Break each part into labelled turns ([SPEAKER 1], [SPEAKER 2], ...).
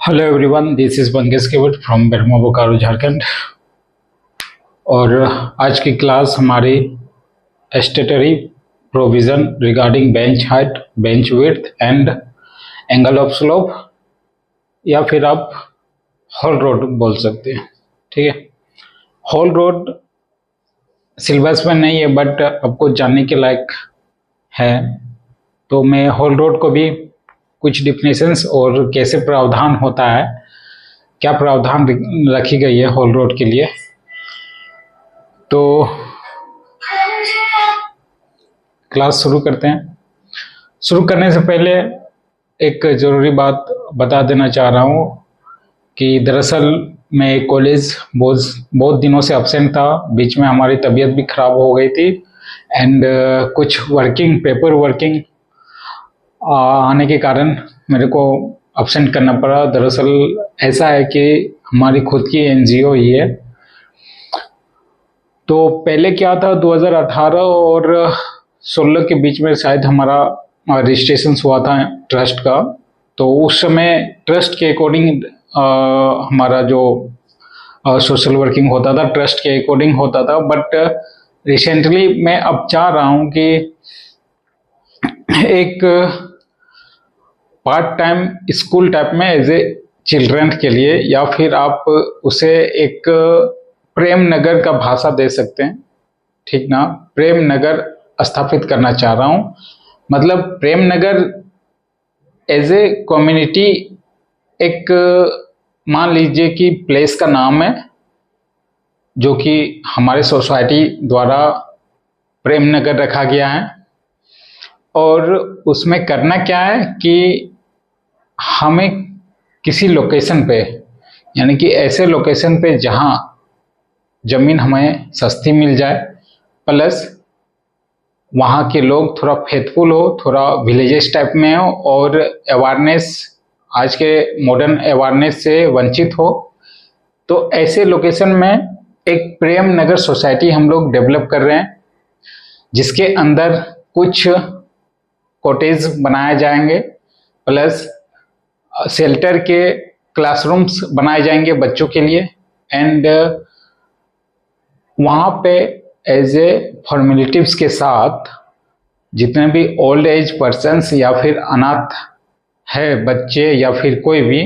[SPEAKER 1] Hello everyone, this is Mangesh Kewat from Bermo Bokaro Jharkhand. और आज की क्लास हमारी statutory provision regarding bench height, bench width and angle of slope, या फिर आप होल रोड बोल सकते हैं। ठीक है, होल रोड सिलेबस में नहीं है बट आपको जानने के लायक है, तो मैं होल रोड को भी कुछ डिफिनेशंस और कैसे प्रावधान होता है, क्या प्रावधान रखी गई है होल रोड के लिए, तो क्लास शुरू करते हैं। शुरू करने से पहले एक ज़रूरी बात बता देना चाह रहा हूँ कि दरअसल मैं कॉलेज बहुत दिनों से अपसेंट था। बीच में हमारी तबीयत भी ख़राब हो गई थी एंड कुछ पेपर वर्किंग आने के कारण मेरे को अपसेंट करना पड़ा। दरअसल ऐसा है कि हमारी खुद की एनजीओ ही है। तो पहले क्या था, 2018 और 16 के बीच में शायद हमारा रजिस्ट्रेशन हुआ था ट्रस्ट का। तो उस समय ट्रस्ट के अकॉर्डिंग हमारा जो सोशल वर्किंग होता था ट्रस्ट के अकॉर्डिंग होता था। बट रिसेंटली मैं अब चाह रहा हूँ कि एक पार्ट टाइम स्कूल टाइप में एज ए चिल्ड्रन के लिए, या फिर आप उसे एक प्रेम नगर का भाषा दे सकते हैं, ठीक ना, प्रेम नगर स्थापित करना चाह रहा हूँ। मतलब Prem Nagar as a community, एक मान लीजिए कि प्लेस का नाम है जो कि हमारे सोसाइटी द्वारा प्रेम नगर रखा गया है। और उसमें करना क्या है कि हमें किसी लोकेशन पे, यानी कि ऐसे लोकेशन पे जहाँ ज़मीन हमें सस्ती मिल जाए, प्लस वहाँ के लोग थोड़ा फेथफुल हो, थोड़ा विलेजेस टाइप में हो, और अवेयरनेस, आज के मॉडर्न अवेयरनेस से वंचित हो, तो ऐसे लोकेशन में एक प्रेम नगर सोसाइटी हम लोग डेवलप कर रहे हैं, जिसके अंदर कुछ कॉटेज बनाए जाएंगे, प्लस शेल्टर के क्लासरूम्स बनाए जाएंगे बच्चों के लिए। एंड वहाँ पे एज ए फॉर्मेलिटीव्स के साथ जितने भी ओल्ड एज पर्सन्स या फिर अनाथ है बच्चे या फिर कोई भी,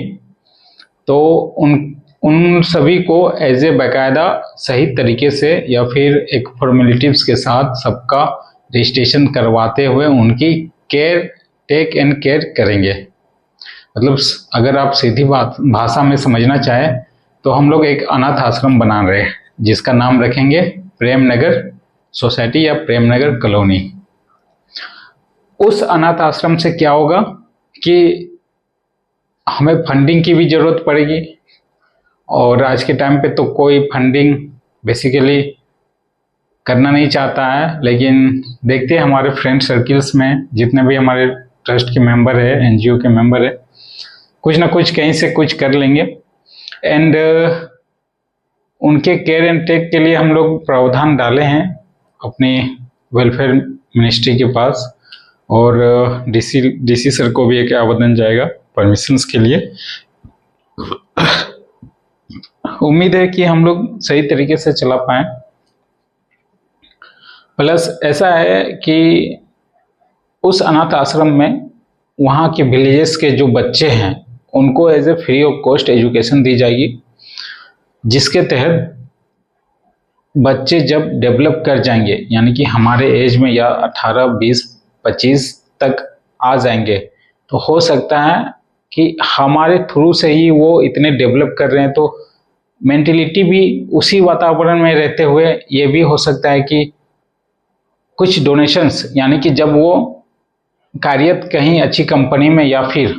[SPEAKER 1] तो उन सभी को एज ए बाकायदा सही तरीके से या फिर एक फॉर्मेलिटीव्स के साथ सबका रजिस्ट्रेशन करवाते हुए उनकी टेक एंड केयर करेंगे। मतलब अगर आप सीधी भाषा में समझना चाहें तो हम लोग एक अनाथ आश्रम बना रहे हैं, जिसका नाम रखेंगे प्रेम नगर सोसाइटी या प्रेम नगर कॉलोनी। उस अनाथ आश्रम से क्या होगा कि हमें फंडिंग की भी ज़रूरत पड़ेगी, और आज के टाइम पे तो कोई फंडिंग बेसिकली करना नहीं चाहता है, लेकिन देखते हैं हमारे फ्रेंड सर्किल्स में जितने भी हमारे ट्रस्ट के मेंबर है, एनजीओ के मेंबर है, कुछ ना कुछ कहीं से कुछ कर लेंगे। एंड उनके केयर एंड टेक के लिए हम लोग प्रावधान डाले हैं अपनी वेलफेयर मिनिस्ट्री के पास, और डीसी सर को भी एक आवेदन जाएगा परमिशंस के लिए। उम्मीद है कि हम लोग सही तरीके से चला पाएं। प्लस ऐसा है कि उस अनाथ आश्रम में वहाँ के विलेजेस के जो बच्चे हैं उनको as a free of cost education दी जाएगी, जिसके तहत बच्चे जब डेवलप कर जाएंगे, यानी कि हमारे एज में या 18, 20, 25 तक आ जाएंगे, तो हो सकता है कि हमारे थ्रू से ही वो इतने डेवलप कर रहे हैं, तो मेंटलिटी भी उसी वातावरण में रहते हुए ये भी हो सकता है कि कुछ डोनेशंस, यानी कि जब वो कार्यरत कहीं अच्छी कंपनी में या फिर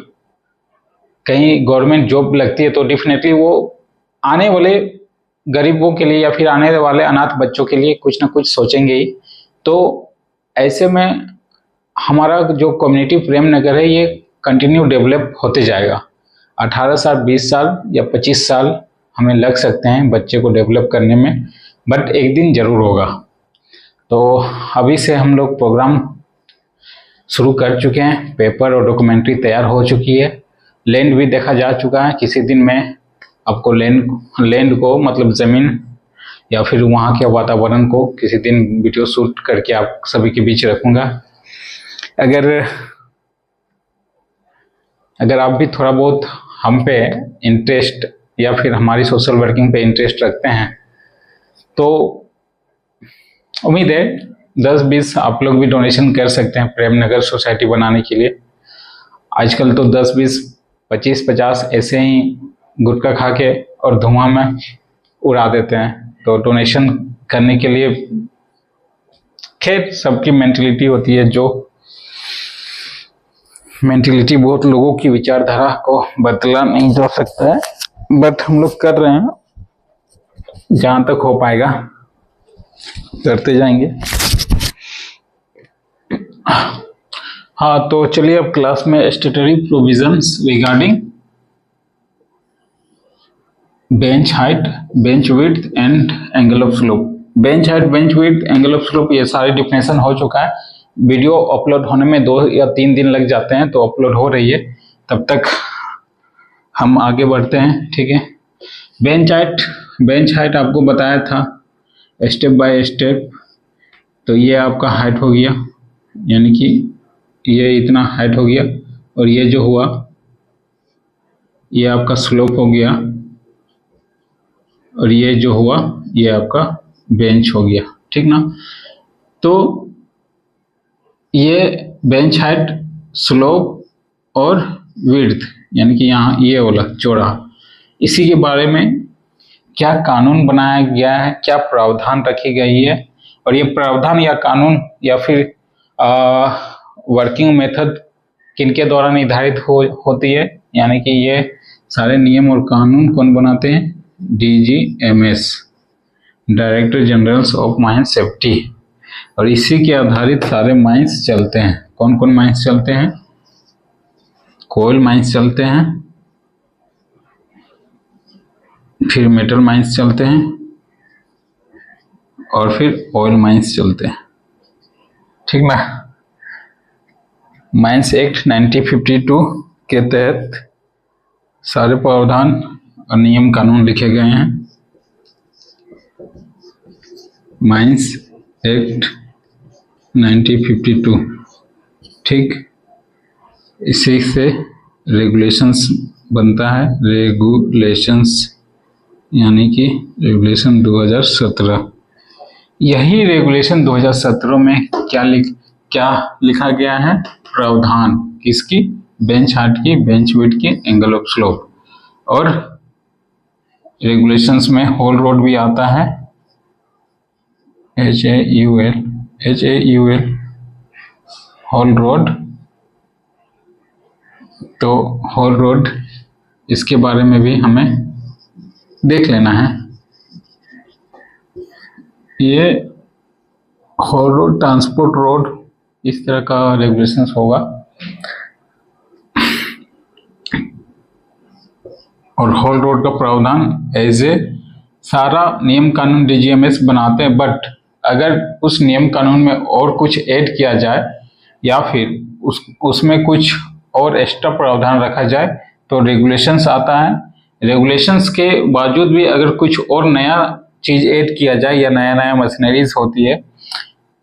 [SPEAKER 1] कहीं गवर्नमेंट जॉब लगती है, तो डेफिनेटली वो आने वाले गरीबों के लिए या फिर आने वाले अनाथ बच्चों के लिए कुछ ना कुछ सोचेंगे ही। तो ऐसे में हमारा जो कम्युनिटी प्रेम नगर है ये कंटिन्यू डेवलप होते जाएगा। 18 साल, 20 साल या 25 साल हमें लग सकते हैं बच्चे को डेवलप करने में, बट एक दिन जरूर होगा। तो अभी से हम लोग प्रोग्राम शुरू कर चुके हैं, पेपर और डॉक्यूमेंट्री तैयार हो चुकी है, लैंड भी देखा जा चुका है। किसी दिन मैं आपको लैंड को मतलब ज़मीन या फिर वहाँ के वातावरण को किसी दिन वीडियो शूट करके आप सभी के बीच रखूँगा। अगर आप भी थोड़ा बहुत हम पे इंटरेस्ट या फिर हमारी सोशल वर्किंग पे इंटरेस्ट रखते हैं तो उम्मीद है 10-20 आप लोग भी डोनेशन कर सकते हैं प्रेम नगर सोसाइटी बनाने के लिए। आजकल तो 10-20 25-50 ऐसे ही गुटखा खा के और धुआं में उड़ा देते हैं। तो डोनेशन करने के लिए खैर सबकी मेंटलिटी होती है, जो मेंटलिटी बहुत लोगों की विचारधारा को बदला नहीं जा सकता है, बट हम लोग कर रहे हैं, जहाँ तक हो पाएगा करते जाएंगे। हाँ, तो चलिए अब क्लास में statutory provisions regarding bench height, bench width and angle of slope. Bench height, bench width, angle of slope ये सारे डिफिनेशन हो चुका है। वीडियो अपलोड होने में 2 या 3 दिन लग जाते हैं, तो अपलोड हो रही है, तब तक हम आगे बढ़ते हैं। ठीक है, बेंच हाइट आपको बताया था स्टेप बाय स्टेप। तो ये आपका हाइट हो गया, यानी कि ये इतना हाइट हो गया, और ये जो हुआ ये आपका स्लोप हो गया, और ये जो हुआ ये आपका बेंच हो गया। ठीक ना। तो ये बेंच हाइट, स्लोप और विड्थ, यानी कि यहाँ ये वाला चौड़ा, इसी के बारे में क्या कानून बनाया गया है, क्या प्रावधान रखी गई है, और ये प्रावधान या कानून या फिर वर्किंग मेथड किनके द्वारा निर्धारित होती है, यानी कि ये सारे नियम और कानून कौन बनाते हैं? DGMS, director generals of mine safety. और इसी के आधारित सारे माइंस चलते हैं। कौन कौन माइंस चलते हैं? कोयल माइंस चलते हैं, फिर मेटल माइंस चलते हैं, और फिर ऑयल माइंस चलते हैं। ठीक ना। माइंस एक्ट 1952 के तहत सारे प्रावधान और नियम कानून लिखे गए हैं। माइंस एक्ट 1952, ठीक, इसी से रेगुलेशंस बनता है, रेगुलेशंस यानी कि रेगुलेशन 2017। यही रेगुलेशन 2017 में क्या लिखा गया है? प्रावधान किसकी? बेंच हाइट की, बेंच विड्थ की, एंगल ऑफ स्लोप। और रेगुलेशंस में होल रोड भी आता है, HAUL, होल रोड। तो होल रोड, इसके बारे में भी हमें देख लेना है। ये होल रोड, ट्रांसपोर्ट रोड, इस तरह का रेगुलेशंस होगा। और होल रोड का प्रावधान एज ए सारा नियम कानून DGMS बनाते हैं, बट अगर उस नियम कानून में और कुछ ऐड किया जाए या फिर उसमें कुछ और एक्स्ट्रा प्रावधान रखा जाए तो रेगुलेशंस आता है। रेगुलेशंस के बावजूद भी अगर कुछ और नया चीज ऐड किया जाए या नया मशीनरीज होती है,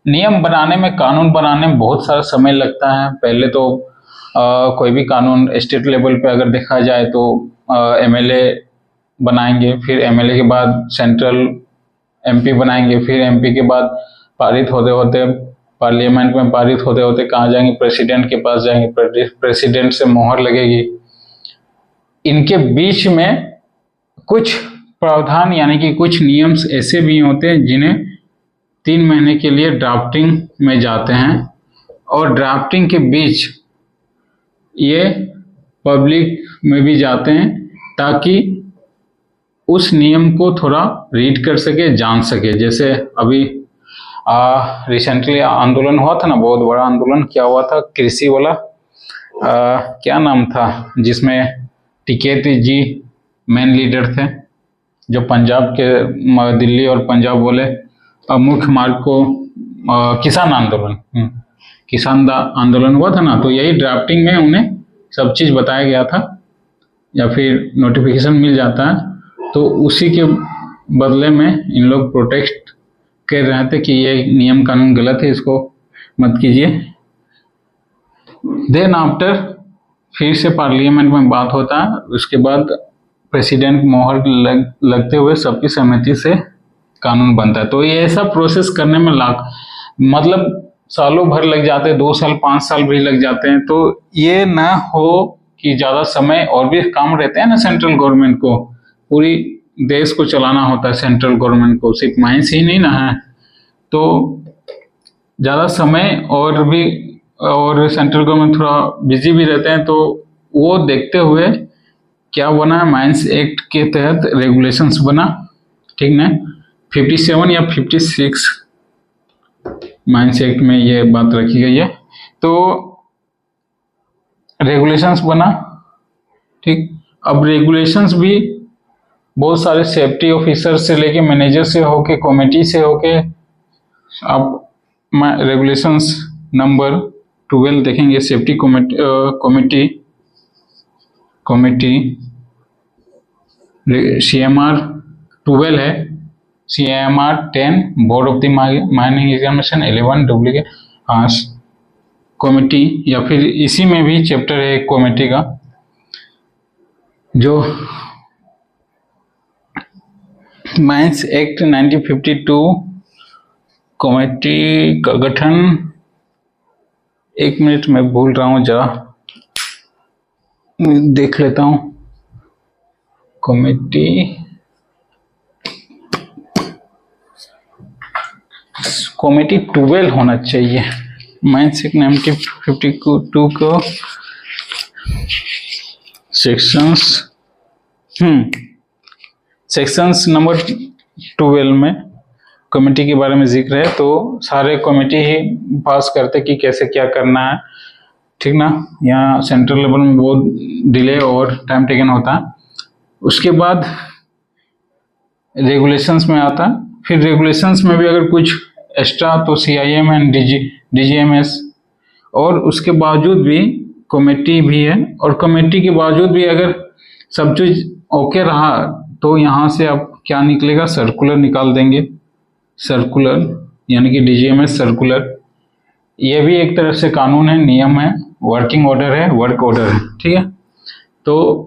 [SPEAKER 1] नियम बनाने में, कानून बनाने में बहुत सारा समय लगता है। पहले तो कोई भी कानून स्टेट लेवल पे अगर देखा जाए तो MLA बनाएंगे, फिर MLA के बाद सेंट्रल MP बनाएंगे, फिर MP के बाद पारित होते होते पार्लियामेंट में पारित होते होते कहाँ जाएंगे? प्रेसिडेंट के पास जाएंगे, प्रेसिडेंट से मोहर लगेगी। इनके बीच में कुछ प्रावधान यानी कि कुछ नियम्स ऐसे भी होते हैं जिन्हें 3 महीने के लिए ड्राफ्टिंग में जाते हैं, और ड्राफ्टिंग के बीच ये पब्लिक में भी जाते हैं ताकि उस नियम को थोड़ा रीड कर सके, जान सके। जैसे अभी रिसेंटली आंदोलन हुआ था ना, बहुत बड़ा आंदोलन क्या हुआ था, कृषि वाला, क्या नाम था, जिसमें टिकैत जी मेन लीडर थे, जो पंजाब के दिल्ली और पंजाब वाले मुख्य मार्ग को किसान आंदोलन हुआ था ना, तो यही ड्राफ्टिंग में उन्हें सब चीज बताया गया था या फिर नोटिफिकेशन मिल जाता है, तो उसी के बदले में इन लोग प्रोटेस्ट कर रहे थे कि ये नियम कानून गलत है, इसको मत कीजिए। देन आफ्टर फिर से पार्लियामेंट में बात होता है, उसके बाद प्रेसिडेंट मोहर लगते हुए सबकी सहमति से कानून बनता है। तो ये ऐसा प्रोसेस करने में मतलब सालों भर लग जाते हैं, 2 साल 5 साल भी लग जाते हैं। तो ये ना हो कि ज़्यादा समय और भी काम रहते हैं ना सेंट्रल गवर्नमेंट को, पूरी देश को चलाना होता है सेंट्रल गवर्नमेंट को, सिर्फ माइंस ही नहीं ना है। तो ज़्यादा समय और सेंट्रल गवर्नमेंट थोड़ा बिजी भी रहते हैं। तो वो देखते हुए क्या बना, माइंस एक्ट के तहत रेगुलेशंस बना, ठीक ना। 57 या 56 माइंस एक्ट में ये बात रखी गई है। तो रेगुलेशंस बना, ठीक। अब रेगुलेशंस भी बहुत सारे सेफ्टी ऑफिसर से लेके मैनेजर से होके कमेटी से होके, अब रेगुलेशंस नंबर 12 देखेंगे, सेफ्टी कमेटी CMR 12 है, CMR 10 board of the mining examination 11 duplicate committee, या फिर इसी में भी चैप्टर है कमेटी का, जो माइंस एक्ट 1952 कमेटी का गठन, एक मिनट मैं भूल रहा हूँ, जरा देख लेता हूँ। कमेटी 12 होना चाहिए। माइंस एक्ट 1952 को सेक्शंस नंबर 12 में कमेटी के बारे में जिक्र है। तो सारे कमेटी ही पास करते कि कैसे क्या करना है, ठीक ना। यहाँ सेंट्रल लेवल में बहुत डिले और टाइम टेकन होता है। उसके बाद रेगुलेशंस में आता है, फिर रेगुलेशंस में भी अगर कुछ एक्स्ट्रा तो CIM एंड DGMS, और उसके बावजूद भी कमेटी भी है, और कमेटी के बावजूद भी अगर सब चीज ओके रहा तो यहाँ से अब क्या निकलेगा, सर्कुलर निकाल देंगे। सर्कुलर यानी कि DGMS सर्कुलर, ये भी एक तरह से कानून है, नियम है, वर्किंग ऑर्डर है, वर्क ऑर्डर है, ठीक है। तो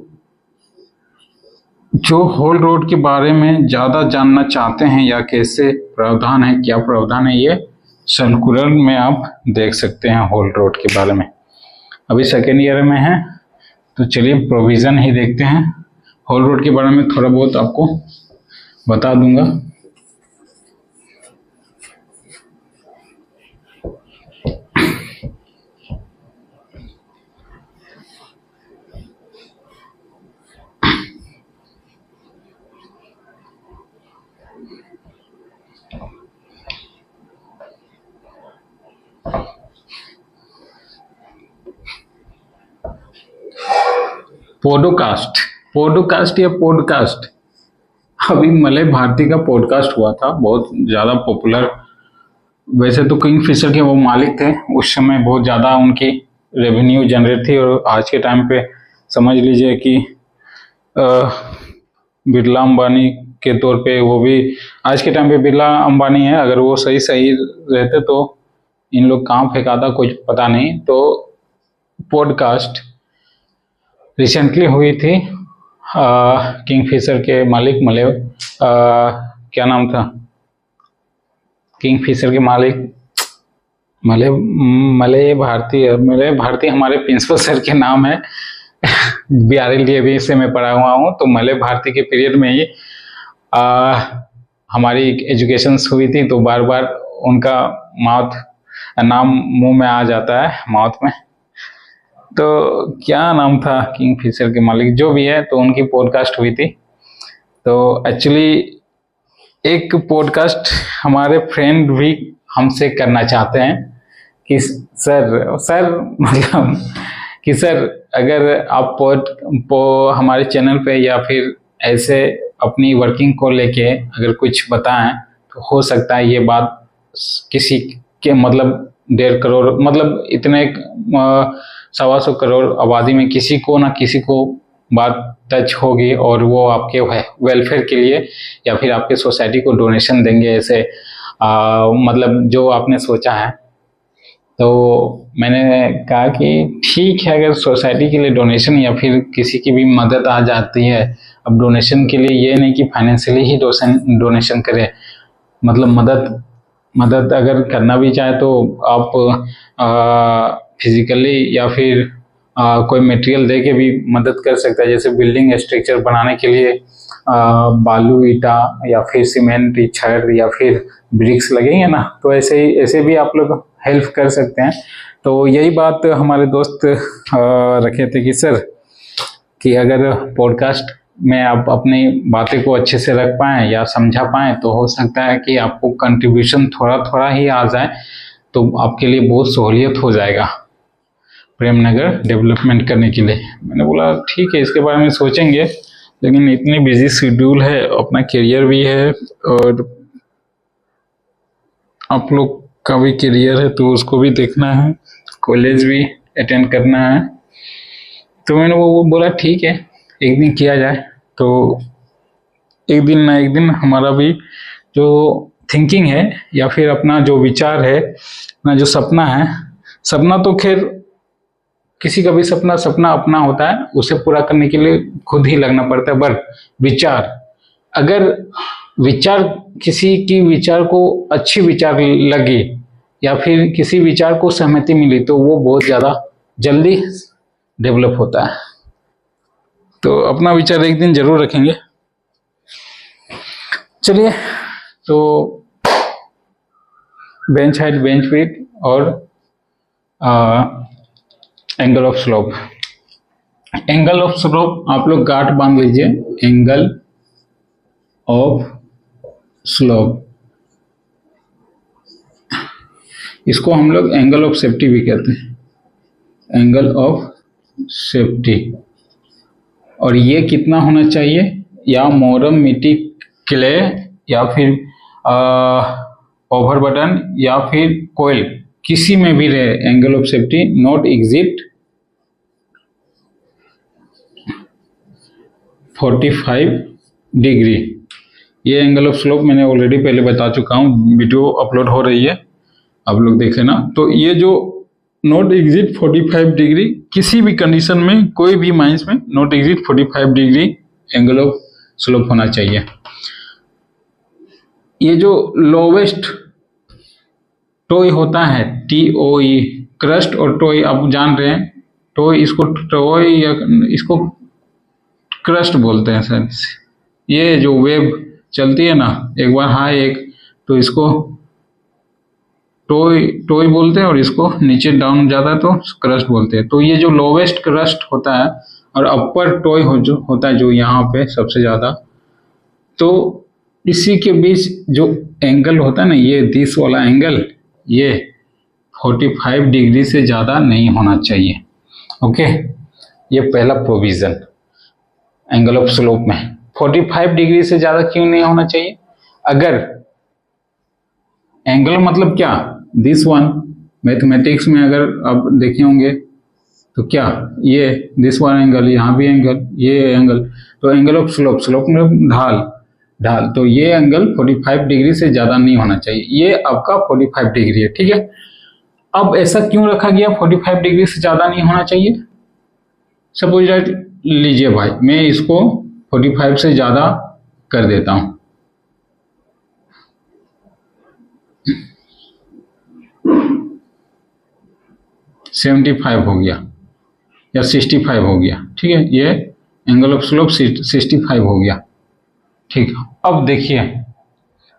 [SPEAKER 1] जो होल रोड के बारे में ज़्यादा जानना चाहते हैं या कैसे प्रावधान है, क्या प्रावधान है, ये सर्कुलर में आप देख सकते हैं होल रोड के बारे में। अभी सेकेंड ईयर में है, तो चलिए प्रोविज़न ही देखते हैं। होल रोड के बारे में थोड़ा बहुत आपको बता दूंगा। पॉडकास्ट अभी मलय भारती का पॉडकास्ट हुआ था, बहुत ज़्यादा पॉपुलर। वैसे तो किंगफिशर के वो मालिक थे, उस समय बहुत ज़्यादा उनकी रेवेन्यू जनरेट थी, और आज के टाइम पे समझ लीजिए कि बिरला अंबानी के तौर पे वो भी आज के टाइम पे बिरला अंबानी है। अगर वो सही रहते तो इन लोग कहाँ फेंकाता कुछ पता नहीं। तो पॉडकास्ट रिसेंटली हुई थी, किंगफिशर के मालिक मलय क्या नाम था, किंगफिशर के मालिक मलय भारती हमारे प्रिंसिपल सर के नाम है। BRL से मैं पढ़ा हुआ हूँ, तो मलय भारती के पीरियड में ही हमारी एजुकेशन हुई थी, तो बार बार उनका नाम मुंह में आ जाता है, माउथ में। तो क्या नाम था किंगफिशर के मालिक, जो भी है, तो उनकी पॉडकास्ट हुई थी। तो एक्चुअली एक पॉडकास्ट हमारे फ्रेंड भी हमसे करना चाहते हैं कि सर मतलब कि सर अगर आप हमारे चैनल पे या फिर ऐसे अपनी वर्किंग को लेके अगर कुछ बताएं, तो हो सकता है ये बात किसी के मतलब 1.5 करोड़ मतलब इतने 125 करोड़ आबादी में किसी को ना किसी को बात टच होगी और वो आपके वेलफेयर के लिए या फिर आपके सोसाइटी को डोनेशन देंगे, ऐसे मतलब जो आपने सोचा है। तो मैंने कहा कि ठीक है, अगर सोसाइटी के लिए डोनेशन या फिर किसी की भी मदद आ जाती है, अब डोनेशन के लिए ये नहीं कि फाइनेंशियली ही डोनेशन करें, मतलब मदद अगर करना भी चाहे तो आप फिजिकली या फिर कोई मटेरियल दे के भी मदद कर सकता है। जैसे बिल्डिंग स्ट्रक्चर बनाने के लिए बालू, ईटा या फिर सीमेंट, छड़ या फिर ब्रिक्स लगेंगे ना, तो ऐसे भी आप लोग हेल्प कर सकते हैं। तो यही बात हमारे दोस्त रखे थे कि सर, कि अगर पॉडकास्ट में आप अपनी बातें को अच्छे से रख पाएँ या समझा पाएँ तो हो सकता है कि आपको कंट्रीब्यूशन थोड़ा थोड़ा ही आ जाए, तो आपके लिए बहुत सहूलियत हो जाएगा प्रेमनगर डेवलपमेंट करने के लिए। मैंने बोला ठीक है, इसके बारे में सोचेंगे, लेकिन इतनी बिजी शेड्यूल है, अपना करियर भी है और आप लोग का भी करियर है तो उसको भी देखना है, कॉलेज भी अटेंड करना है। तो मैंने वो बोला ठीक है, एक दिन किया जाए। तो एक दिन ना एक दिन हमारा भी जो थिंकिंग है या फिर अपना जो विचार है, अपना जो सपना है, सपना तो खैर किसी का भी सपना अपना होता है, उसे पूरा करने के लिए खुद ही लगना पड़ता है। बट विचार, अगर विचार किसी की विचार को अच्छी विचार लगी या फिर किसी विचार को सहमति मिली तो वो बहुत ज़्यादा जल्दी डेवलप होता है। तो अपना विचार एक दिन जरूर रखेंगे। चलिए, तो बेंच हाइट, बेंच विड्थ और angle of slope. Angle of slope आप लोग गांठ बांध लीजिए, एंगल ऑफ स्लोप, इसको हम लोग एंगल ऑफ सेफ्टी भी कहते हैं, एंगल ऑफ सेफ्टी। और ये कितना होना चाहिए, या मोरम, मिट्टी, क्ले या फिर ओवर बटन या फिर कोयल, किसी में भी रहे, angle of safety not exceed 45 degree. ये एंगल ऑफ स्लोप मैंने ऑलरेडी पहले बता चुका हूँ, वीडियो अपलोड हो रही है, आप लोग देखें ना। तो ये जो नॉट एग्जिट 45 डिग्री, किसी भी कंडीशन में, कोई भी माइंस में not exceed 45 degree angle of slope होना चाहिए। ये जो लोवेस्ट टोय होता है, TOE, क्रस्ट और टोय, आप जान रहे हैं, टोय, इसको टोय या इसको क्रस्ट बोलते हैं सर। ये जो वेव चलती है ना, एक बार हाई एक, तो इसको टोय बोलते हैं और इसको नीचे डाउन जाता है तो क्रस्ट बोलते हैं। तो ये जो लोवेस्ट क्रस्ट होता है और अपर टोय होता है जो यहाँ पे सबसे ज्यादा, तो इसी के बीच जो एंगल होता है ना, ये दिस वाला एंगल, ये 45 डिग्री से ज्यादा नहीं होना चाहिए। ओके, ये पहला प्रोविजन एंगल ऑफ स्लोप में। 45 डिग्री से ज्यादा क्यों नहीं होना चाहिए? अगर एंगल मतलब क्या, दिस वन, मैथमेटिक्स में अगर आप देखे होंगे तो क्या, ये दिस वन एंगल, यहाँ भी एंगल, ये एंगल, तो एंगल ऑफ स्लोप, स्लोप में ढाल, तो ये एंगल 45 डिग्री से ज्यादा नहीं होना चाहिए। ये आपका 45 डिग्री है, ठीक है। अब ऐसा क्यों रखा गया 45 डिग्री से ज्यादा नहीं होना चाहिए? सपोज लीजिए भाई, मैं इसको 45 से ज्यादा कर देता हूं, सेवेंटी 75 हो गया या 65 हो गया, ठीक है। ये एंगल ऑफ स्लोप 65 हो गया, ठीक है। अब देखिए,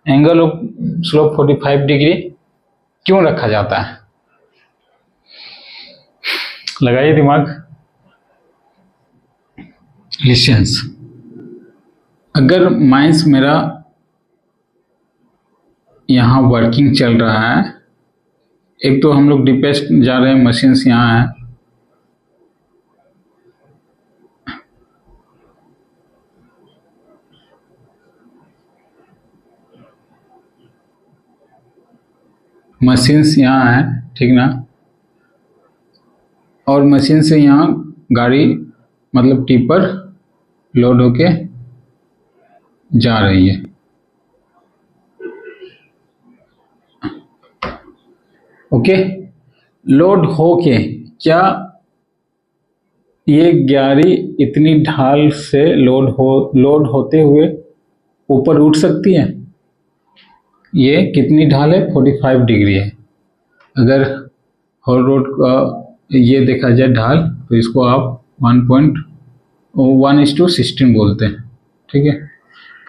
[SPEAKER 1] एंगल ऑफ स्लोप 45 डिग्री क्यों रखा जाता है? लगाइए दिमाग, लिसेंस। अगर माइंस मेरा यहाँ वर्किंग चल रहा है, एक तो हम लोग डीपेस्ट जा रहे हैं, मशीन्स यहाँ है, मशीन्स यहाँ है, ठीक ना, और मशीन से यहाँ गाड़ी मतलब टिपर लोड होके जा रही है। ओके, लोड होके क्या ये गाड़ी इतनी ढाल से लोड होते हुए ऊपर उठ सकती है? ये कितनी ढाल है? 45 डिग्री है। अगर हॉल रोड का ये देखा जाए ढाल, तो इसको आप 1:16 बोलते हैं। ठीक है,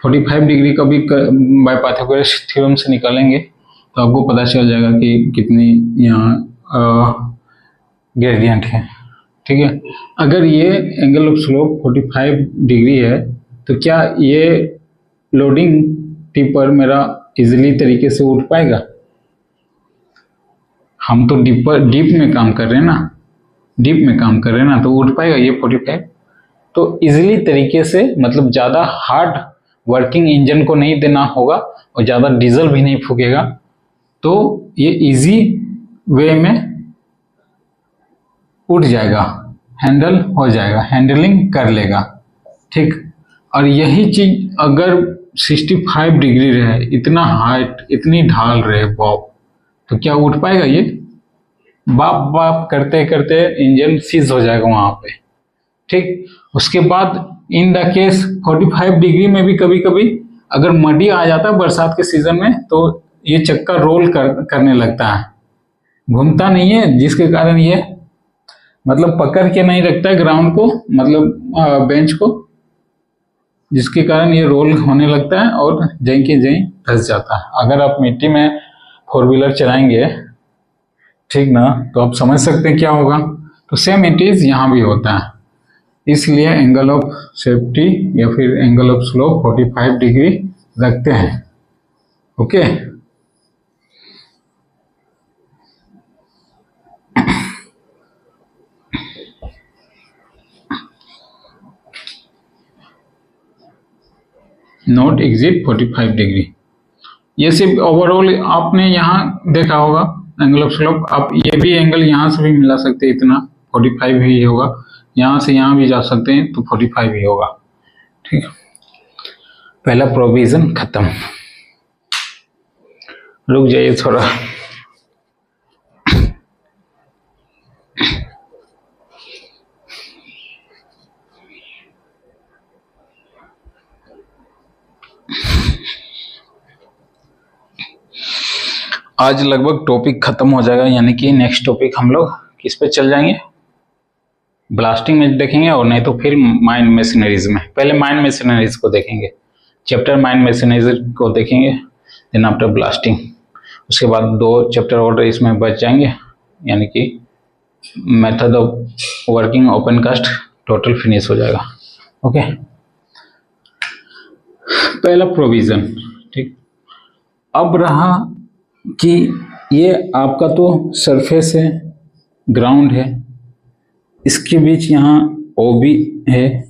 [SPEAKER 1] 45 डिग्री का भी बाय पाइथागोरस थ्योरम से निकालेंगे तो आपको पता चल जाएगा कि कितनी यहाँ ग्रेडियंट है। ठीक है, अगर ये एंगल ऑफ स्लोप 45 डिग्री है तो क्या ये लोडिंग टिपर मेरा इजीली तरीके से उठ पाएगा? हम तो डीप में काम कर रहे हैं ना, तो उठ पाएगा ये 45? तो इजीली तरीके से, मतलब ज़्यादा हार्ड वर्किंग इंजन को नहीं देना होगा और ज़्यादा डीजल भी नहीं फूकेगा, तो ये इजी वे में उठ जाएगा, हैंडल हो जाएगा, हैंडलिंग कर लेगा। ठीक, और यही चीज अगर 65 डिग्री रहे, इतना हाइट, इतनी ढाल रहे बॉब, तो क्या उठ पाएगा ये? बाप बाप करते करते इंजन सीज हो जाएगा वहां पे। ठीक, उसके बाद इन द केस 45 डिग्री में भी कभी कभी अगर मडी आ जाता है बरसात के सीजन में, तो ये चक्का रोल करने लगता है, घूमता नहीं है, जिसके कारण ये मतलब पकड़ के नहीं रखता है ग्राउंड को, मतलब बेंच को, जिसके कारण ये रोल होने लगता है और जहीं के जहीं धंस जाता है। अगर आप मिट्टी में 4 व्हीलर चलाएंगे, ठीक ना, तो आप समझ सकते हैं क्या होगा। तो सेम इट इज यहाँ भी होता है, इसलिए एंगल ऑफ सेफ्टी या फिर एंगल ऑफ स्लोप 45 डिग्री रखते हैं। Okay, not exceed 45 degree. ये सिर्फ ओवरऑल आपने यहाँ देखा होगा एंगल ऑफ स्लोप। आप ये भी एंगल यहाँ से भी मिला सकते हैं, इतना 45 ही होगा, यहाँ से यहाँ भी जा सकते हैं तो 45 ही होगा। ठीक है, पहला प्रोविजन खत्म। रुक जाइए थोड़ा। आज लगभग टॉपिक खत्म हो जाएगा, यानी कि नेक्स्ट टॉपिक हम लोग किस पे चल जाएंगे? ब्लास्टिंग में देखेंगे, और नहीं तो फिर माइन मशीनरीज में। पहले माइन मशीनरीज को देखेंगे, चैप्टर माइन मशीनरीज को देखेंगे, देन आफ्टर ब्लास्टिंग। उसके बाद 2 चैप्टर और इसमें बच जाएंगे, यानी कि method of working open cast total finish हो जाएगा। ओके, पहला प्रोविजन। ठीक, अब रहा कि ये आपका तो सरफेस है, ग्राउंड है, इसके बीच यहाँ ओबी है।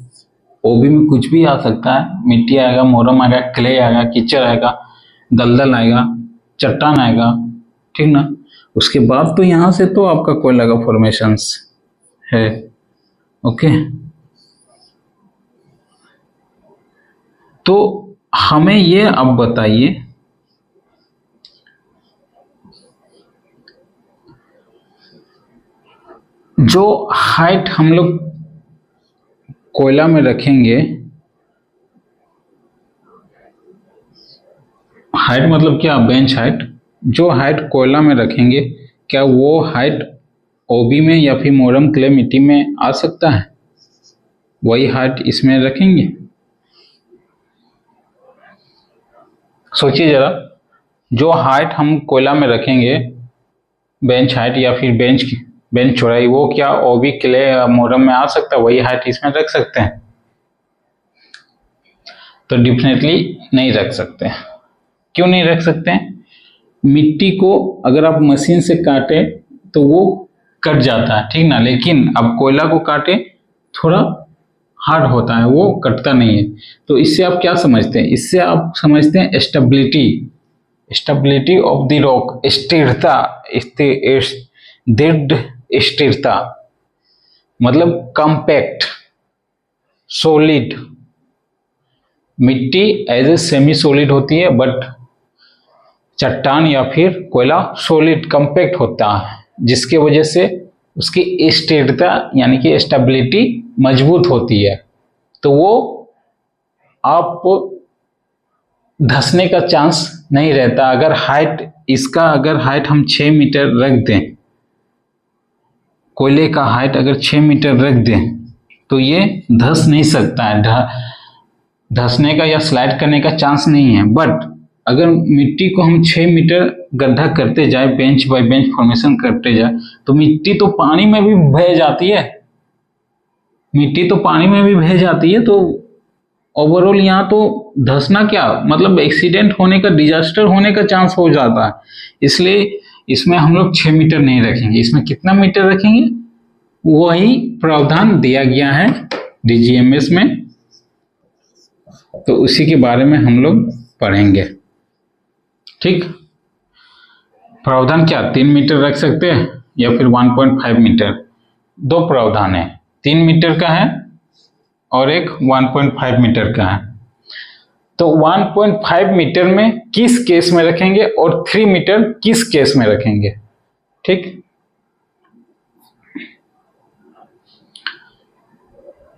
[SPEAKER 1] ओबी में कुछ भी आ सकता है, मिट्टी आएगा, मोरम आएगा, क्ले आएगा, कीचड़ आएगा, दलदल आएगा, चट्टान आएगा। ठीक ना, उसके बाद तो यहाँ से तो आपका कोयला का फॉर्मेशंस है। ओके, तो हमें ये अब बताइए, जो हाइट हम लोग कोयला में रखेंगे, हाइट मतलब क्या? Bench height. जो हाइट कोयला में रखेंगे, क्या वो हाइट ओबी में या फिर मोरम क्ले मिट्टी में आ सकता है? वही हाइट इसमें रखेंगे? सोचिए जरा, जो हाइट हम कोयला में रखेंगे, बेंच हाइट या फिर बेंच चौड़ाई, वो क्या ओबी क्ले या मोरम में आ सकता है? वही हाइट इसमें रख सकते हैं? तो डेफिनेटली नहीं रख सकते। क्यों नहीं रख सकते हैं? मिट्टी को अगर आप मशीन से काटे तो वो कट जाता है, ठीक ना, लेकिन अब कोयला को काटे थोड़ा हार्ड होता है, वो कटता नहीं है। तो इससे आप क्या समझते हैं? इससे आप समझते हैं स्टेबिलिटी ऑफ द रॉक, स्थिरता, दृढ़ स्थिरता, मतलब कॉम्पैक्ट, सॉलिड, मिट्टी एज ए सेमी सॉलिड होती है, बट चट्टान या फिर कोयला सॉलिड कंपैक्ट होता है, जिसके वजह से उसकी स्थिरता यानी कि स्टेबिलिटी मजबूत होती है। तो वो आप धंसने का चांस नहीं रहता। अगर हाइट हम 6 मीटर रख दें, कोयले का हाइट अगर 6 मीटर रख दें तो ये धंस नहीं सकता है, धंसने का या स्लाइड करने का चांस नहीं है। बट अगर मिट्टी को हम 6 मीटर गड्ढा करते जाए, बेंच बाय बेंच फॉर्मेशन करते जाए, तो मिट्टी तो पानी में भी बह जाती है, तो ओवरऑल यहाँ तो धंसना क्या मतलब एक्सीडेंट होने का, डिजास्टर होने का चांस हो जाता है। इसलिए इसमें हम लोग 6 मीटर नहीं रखेंगे। इसमें कितना मीटर रखेंगे, वही प्रावधान दिया गया है डीजीएमएस में, तो उसी के बारे में हम लोग पढ़ेंगे। ठीक, प्रावधान क्या 3 मीटर रख सकते हैं या फिर 1.5 मीटर, दो प्रावधान है, 3 मीटर का है और एक 1.5 मीटर का है। तो 1.5 मीटर में किस केस में रखेंगे और 3 मीटर किस केस में रखेंगे। ठीक,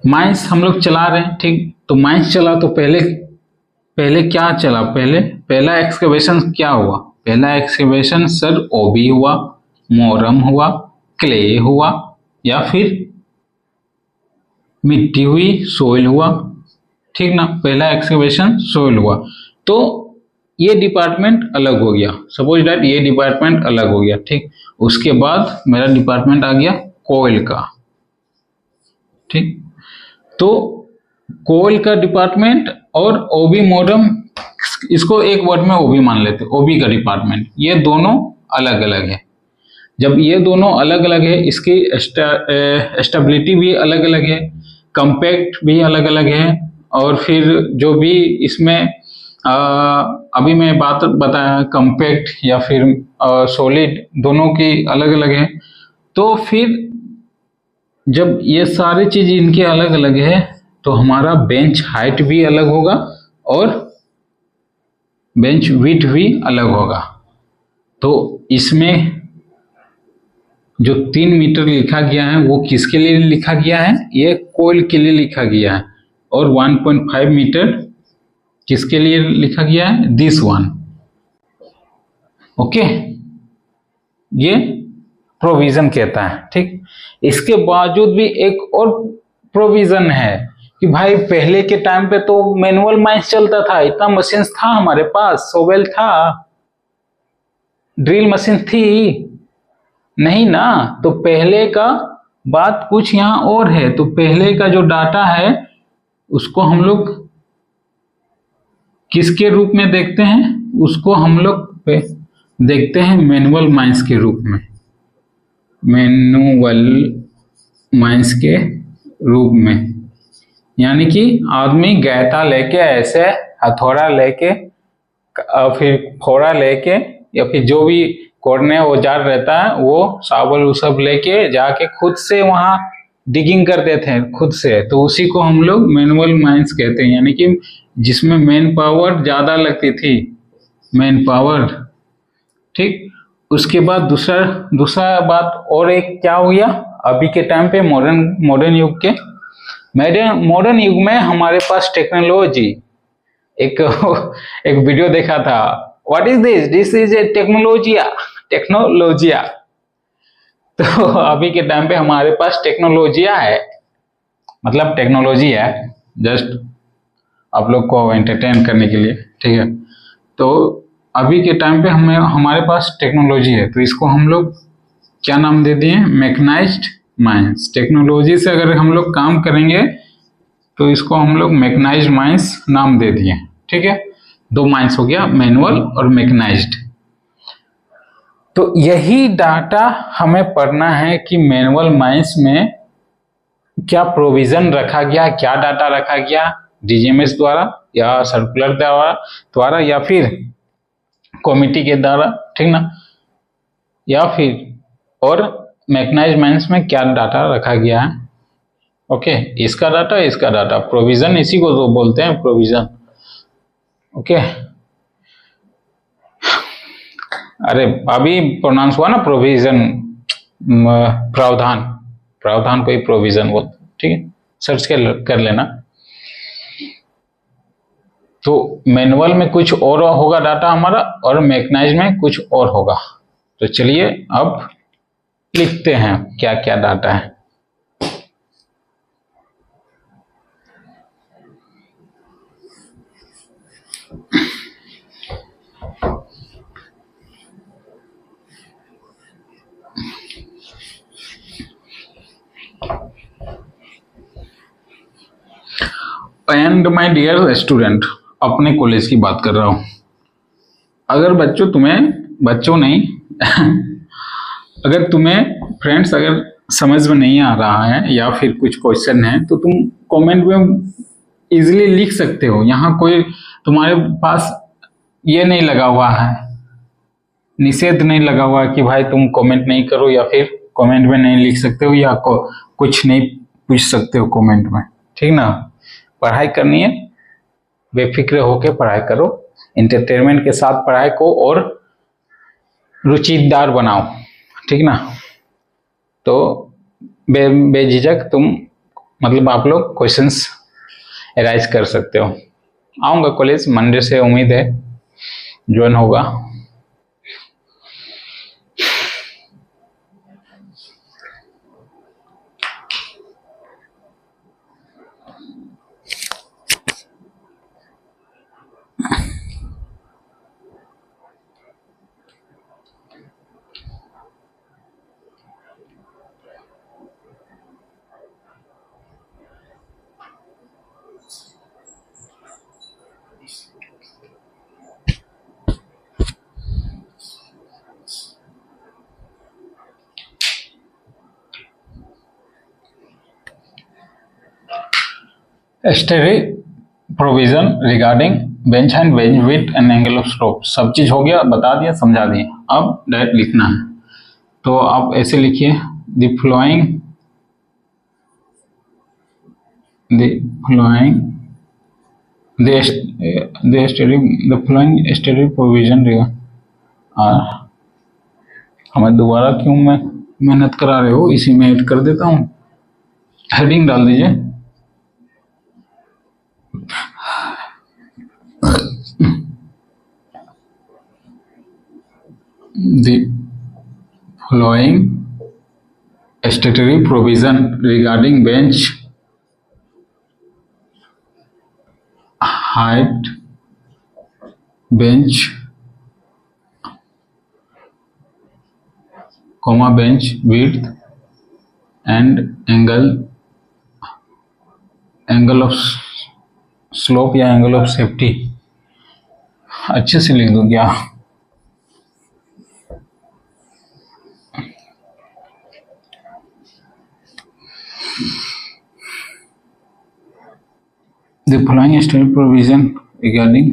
[SPEAKER 1] माइंस हम लोग चला रहे हैं। ठीक, तो माइंस चला तो पहले क्या चला, पहला एक्सकवेशन क्या हुआ, पहला एक्सकवेशन सर ओबी हुआ, मोरम हुआ, क्ले हुआ या फिर मिट्टी हुई, सोइल हुआ। ठीक ना, पहला एक्सकवेशन सोइल हुआ, तो ये डिपार्टमेंट अलग हो गया, सपोज दैट ये डिपार्टमेंट अलग हो गया। ठीक, उसके बाद मेरा डिपार्टमेंट आ गया कोयल का। ठीक, तो कोयल का डिपार्टमेंट और ओबी मोरम, इसको एक वर्ड में ओबी मान लेते हैं, ओबी का डिपार्टमेंट, ये दोनों अलग अलग है। जब ये दोनों अलग अलग है, इसकी स्टेबिलिटी भी अलग अलग है, कंपैक्ट भी अलग अलग है, और फिर जो भी इसमें अभी मैं बात बताया कंपैक्ट या फिर सॉलिड, दोनों की अलग अलग है। तो फिर जब ये सारी चीज इनके अलग अलग है, तो हमारा बेंच हाइट भी अलग होगा और बेंच विड्थ भी अलग होगा। तो इसमें जो 3 मीटर लिखा गया है वो किसके लिए लिखा गया है, ये कोयल के लिए लिखा गया है, और 1.5 मीटर किसके लिए लिखा गया है, दिस वन। ओके, ये प्रोविजन कहता है। ठीक, इसके बावजूद भी एक और प्रोविजन है कि भाई पहले के टाइम पे तो मैनुअल माइंस चलता था, इतना मशीन था हमारे पास, सोवेल था, ड्रिल मशीन थी नहीं ना। तो पहले का बात कुछ यहाँ और है। तो पहले का जो डाटा है उसको हम लोग किसके रूप में देखते हैं, उसको हम लोग देखते हैं मैनुअल माइंस के रूप में, मैनुअल माइंस के रूप में। यानी कि आदमी गैता लेके, ऐसे हथौड़ा लेके, फिर फोड़ा लेके, या फिर जो भी कोड़ने औजार रहता है वो साबल वो सब लेके जाके खुद से वहां डिगिंग करते थे खुद से। तो उसी को हम लोग मैनुअल माइंस कहते हैं, यानी कि जिसमें मैन पावर ज्यादा लगती थी, मैन पावर। ठीक, उसके बाद दूसरा बात और एक क्या हो गया, अभी के टाइम पे मॉडर्न युग के मॉडर्न युग में हमारे पास टेक्नोलॉजी, एक वीडियो देखा था, what is this is a technology. तो अभी के टाइम पे हमारे पास टेक्नोलॉजिया है, मतलब टेक्नोलॉजी है, जस्ट आप लोग को एंटरटेन करने के लिए। ठीक है, तो अभी के टाइम पे हमारे पास टेक्नोलॉजी है, तो इसको हम लोग क्या नाम दे दिए, मैकेनाइज्ड माइंस। टेक्नोलॉजी से अगर हम लोग काम करेंगे तो इसको हम लोग मैकेनाइज्ड माइंस नाम दे दिए। ठीक है, दो माइंस हो गया, मैनुअल और मैकेनाइज्ड। तो यही डाटा हमें पढ़ना है कि मैनुअल माइंस में क्या प्रोविजन रखा गया, क्या डाटा रखा गया डीजीएमएस द्वारा या सर्कुलर द्वारा या फिर कमिटी के द्वारा। ठीक ना, या फिर और मैकेनाइज्ड माइंस में क्या डाटा रखा गया है। ओके, इसका डाटा प्रोविजन, इसी को तो बोलते हैं प्रोविजन। ओके। अरे अभी प्रोनाउंस हुआ ना प्रोविजन, प्रावधान, प्रावधान को ही प्रोविजन बोलते हैं, ठीक है, सर्च कर लेना। तो मैनुअल में कुछ और होगा डाटा हमारा, और मैकेनाइज में कुछ और होगा। तो चलिए अब लिखते हैं क्या क्या डाटा है। एंड माय डियर स्टूडेंट, अपने कॉलेज की बात कर रहा हूं। अगर बच्चों नहीं अगर तुम्हें फ्रेंड्स अगर समझ में नहीं आ रहा है या फिर कुछ क्वेश्चन है तो तुम कमेंट में इजीली लिख सकते हो। यहाँ कोई तुम्हारे पास ये नहीं लगा हुआ है, निषेध नहीं लगा हुआ कि भाई तुम कमेंट नहीं करो या फिर कमेंट में नहीं लिख सकते हो या कुछ नहीं पूछ सकते हो कमेंट में, ठीक ना। पढ़ाई करनी है, बेफिक्र होके पढ़ाई करो, इंटरटेनमेंट के साथ पढ़ाई को और रुचिदार बनाओ, ठीक ना। तो बेझिझक तुम मतलब आप लोग क्वेश्चंस एराइज कर सकते हो। आऊँगा कॉलेज मंडे से, उम्मीद है ज्वाइन होगा। स्टेरी provision regarding bench and bench width and angle of slope, सब चीज हो गया, बता दिया, समझा दिया। अब डायरेक्ट लिखना है, तो आप ऐसे लिखिए द फ्लोइंग स्टेरी प्रोविजन हमें दोबारा क्यों मैं मेहनत करा रहे हो, इसी में ऐड कर देता हूं, हेडिंग डाल दीजिए। The following statutory provision regarding bench height, bench, bench width and angle of slope या angle of safety, अच्छे से लिख दो क्या। The following state provision regarding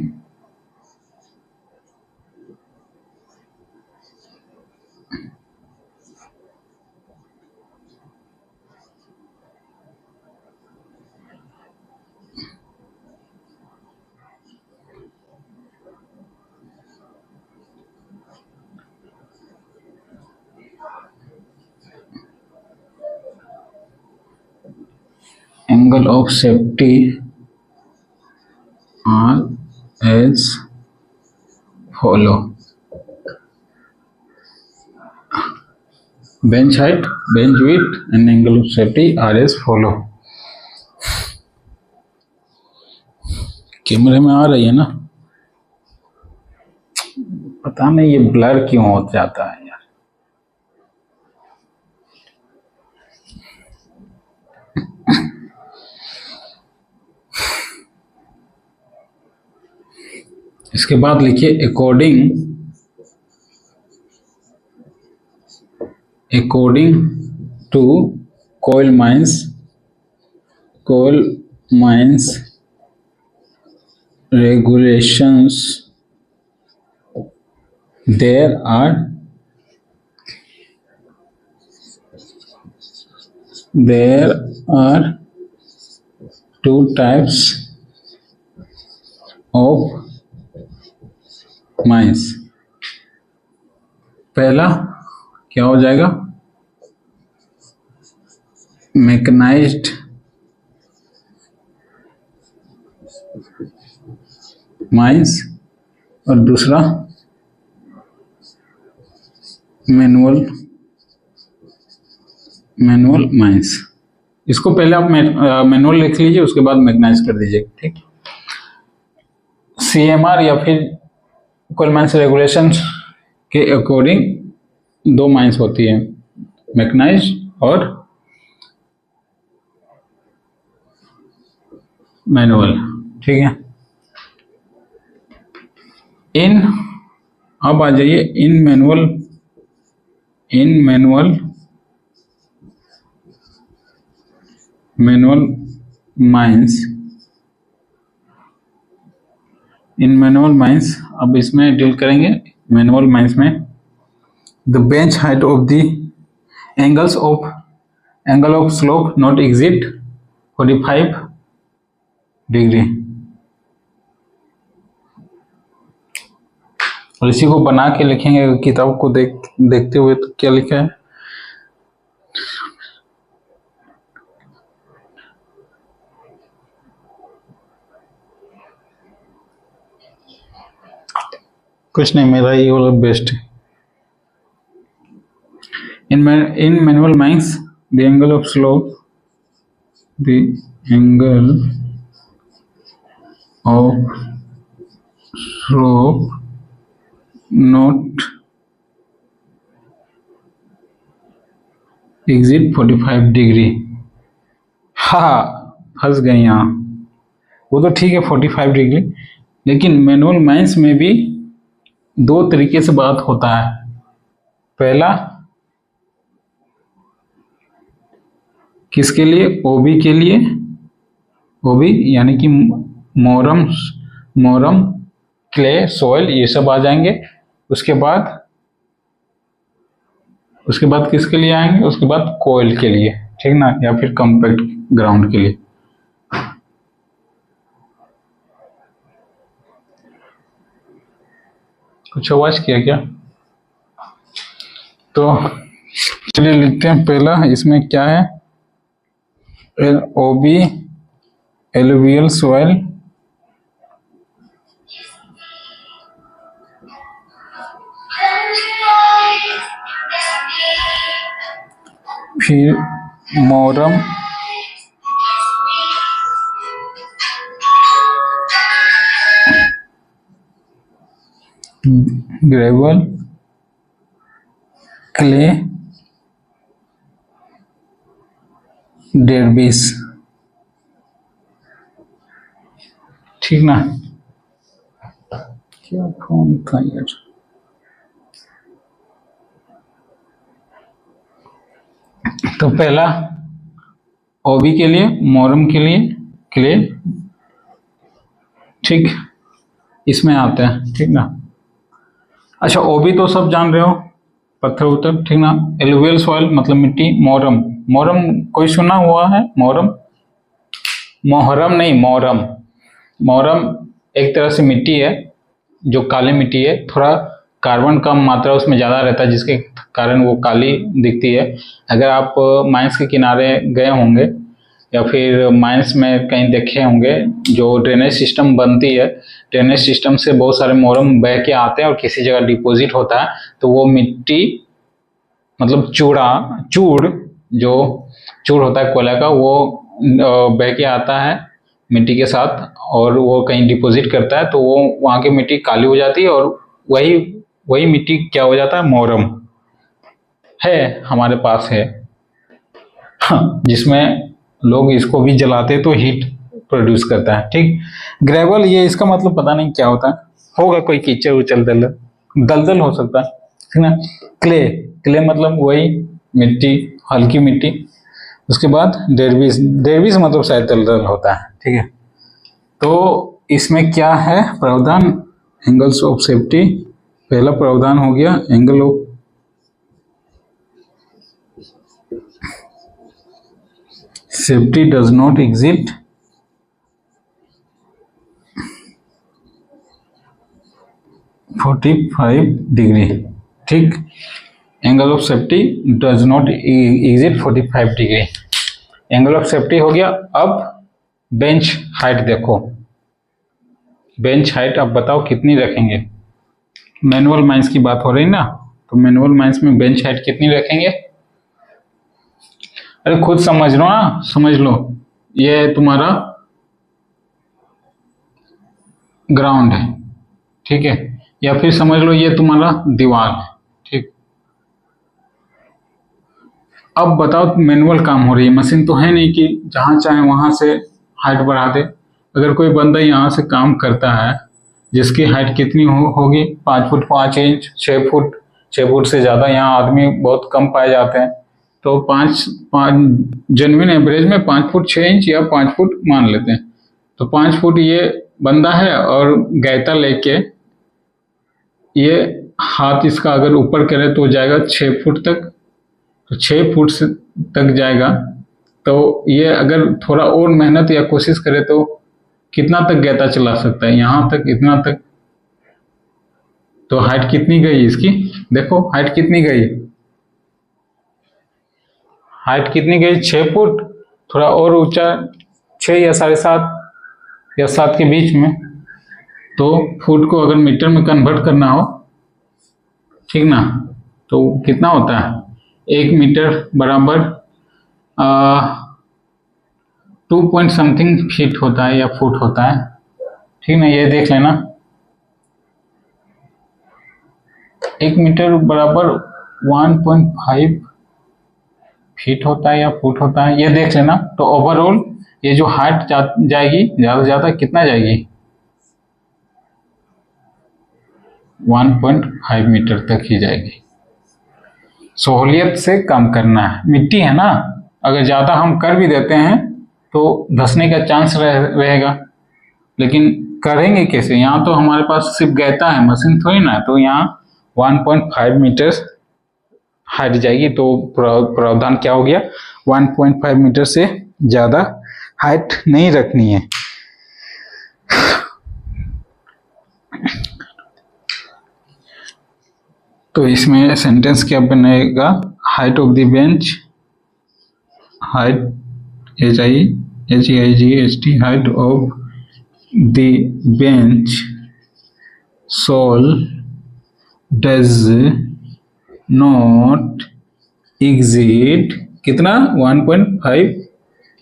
[SPEAKER 1] angle of safety are as follow: bench height, bench width and angle of safety are as follow। कैमरे में आ रही है ना, पता नहीं ये ब्लर क्यों हो जाता है यार। इसके बाद लिखिए according to coal mines regulations there are two types of mines. पहला क्या हो जाएगा, मैकेनाइज्ड माइंस, और दूसरा मैनुअल माइंस। इसको पहले आप मैनुअल लिख लीजिए, उसके बाद मैकेनाइज कर दीजिए, ठीक। सीएमआर या फिर कोल माइंस रेगुलेशन के अकॉर्डिंग दो माइंस होती है, मैकेनाइज और मैनुअल, ठीक है। इन अब आ जाइए इन मैनुअल माइंस। इन मैनुअल माइंस अब इसमें डील करेंगे। मैनुअल माइंस में the bench height of the angle of slope not exceed 45 degree. और इसी को बना के लिखेंगे, किताब को देखते हुए तो क्या लिखा है, कुछ नहीं, मेरा ये वाला बेस्ट है। इन manual mines the angle of slope not exceed 45 degree. हाँ, फंस गए यहाँ। वो तो ठीक है 45 डिग्री, लेकिन मैनुअल माइंस में भी दो तरीके से बात होता है। पहला किसके लिए, ओबी के लिए, ओबी यानी कि मोरम क्ले सॉइल ये सब आ जाएंगे। उसके बाद किसके लिए आएंगे, उसके बाद कोयल के लिए, ठीक ना, या फिर कॉम्पैक्ट ग्राउंड के लिए। कुछ आवाज किया क्या? तो चलिए लिखते हैं। पहला इसमें क्या है, ओबी एलुवियल सॉइल, फिर मोरम ग्रेवल क्ले डेरबिस, ठीक ना। क्या फोन था यार। तो पहला ओबी के लिए, मोरम के लिए क्ले, ठीक, इसमें आता है, ठीक ना। अच्छा, ओबी तो सब जान रहे हो, पत्थर उत्तर, ठीक ना। एलुवियल सॉइल मतलब मिट्टी। मोरम कोई सुना हुआ है? मोहरम नहीं, मोरम एक तरह से मिट्टी है जो काली मिट्टी है, थोड़ा कार्बन कम मात्रा उसमें ज़्यादा रहता है, जिसके कारण वो काली दिखती है। अगर आप माइंस के किनारे गए होंगे या फिर माइंस में कहीं देखे होंगे, जो ड्रेनेज सिस्टम बनती है, ड्रेनेज सिस्टम से बहुत सारे मोरम बह के आते हैं और किसी जगह डिपॉजिट होता है, तो वो मिट्टी मतलब चूड़ होता है कोयला का, वो बह के आता है मिट्टी के साथ और वो कहीं डिपॉजिट करता है, तो वो वहाँ की मिट्टी काली हो जाती है और वही मिट्टी क्या हो जाता है, मोरम है, हमारे पास है। जिसमें लोग इसको भी जलाते तो हीट प्रोड्यूस करता है, ठीक। ग्रेवल, ये इसका मतलब पता नहीं क्या होता है, होगा कोई कीचड़ उचल दलदल हो सकता है, ठीक ना। क्ले मतलब वही मिट्टी, हल्की मिट्टी। उसके बाद डेरबिस मतलब शायद दलदल होता है, ठीक है। तो इसमें क्या है प्रावधान, एंगल्स ऑफ सेफ्टी। पहला प्रावधान हो गया angle of safety does not exceed 45 45 degree, ठीक। Angle of safety does not exceed 45 degree, angle of safety हो गया। अब बेंच हाइट देखो, बेंच हाइट अब बताओ कितनी रखेंगे। मैनुअल माइंस की बात हो रही ना, तो मैनुअल माइंस में बेंच हाइट कितनी रखेंगे। अरे खुद समझ लो ना, समझ लो, ये तुम्हारा ग्राउंड है, ठीक है, या फिर समझ लो ये तुम्हारा दीवार है, ठीक। अब बताओ मैनुअल काम हो रही है, मशीन तो है नहीं कि जहां चाहे वहां से हाइट बढ़ा दे। अगर कोई बंदा यहाँ से काम करता है जिसकी हाइट कितनी होगी 5 फुट 5 इंच, 6 फुट, 6 फुट से ज़्यादा यहाँ आदमी बहुत कम पाए जाते हैं, तो 5 जेन्युइन एवरेज में 5 फुट 6 इंच या 5 फुट मान लेते हैं। तो 5 फुट ये बंदा है और गैता लेके ये हाथ इसका अगर ऊपर करे तो जाएगा 6 फुट तक, तो 6 फुट तक जाएगा। तो ये अगर थोड़ा और मेहनत या कोशिश करे तो कितना तक गैता चला सकता है, यहाँ तक, इतना तक। तो हाइट कितनी गई इसकी, देखो हाइट कितनी गई, हाइट कितनी गई 6 फुट, थोड़ा और ऊंचा 6 या 7.5 या 7 के बीच में। तो फुट को अगर मीटर में कन्वर्ट करना हो, ठीक ना, तो कितना होता है 1 मीटर बराबर 2 पॉइंट समथिंग फीट होता है या फुट होता है, ठीक ना। ये देख लेना 1 मीटर बराबर 1.5 फीट होता है या फुट होता है, ये देख लेना। तो ओवरऑल ये जो हाइट जाएगी ज़्यादा से ज़्यादा कितना जाएगी 1.5 मीटर तक ही जाएगी। सहूलियत से कम करना है, मिट्टी है ना, अगर ज़्यादा हम कर भी देते हैं तो धंसने का चांस रहेगा, लेकिन करेंगे कैसे। यहाँ तो हमारे पास सिर्फ गैता है, मशीन थोड़ी ना, तो यहाँ 1.5 मीटर हाइट जाएगी। तो प्रावधान क्या हो गया, 1.5 मीटर से ज़्यादा हाइट नहीं रखनी है। तो इसमें सेंटेंस क्या बनेगा, height of the bench, height HIGHT height of the bench shawl does not exceed कितना 1.5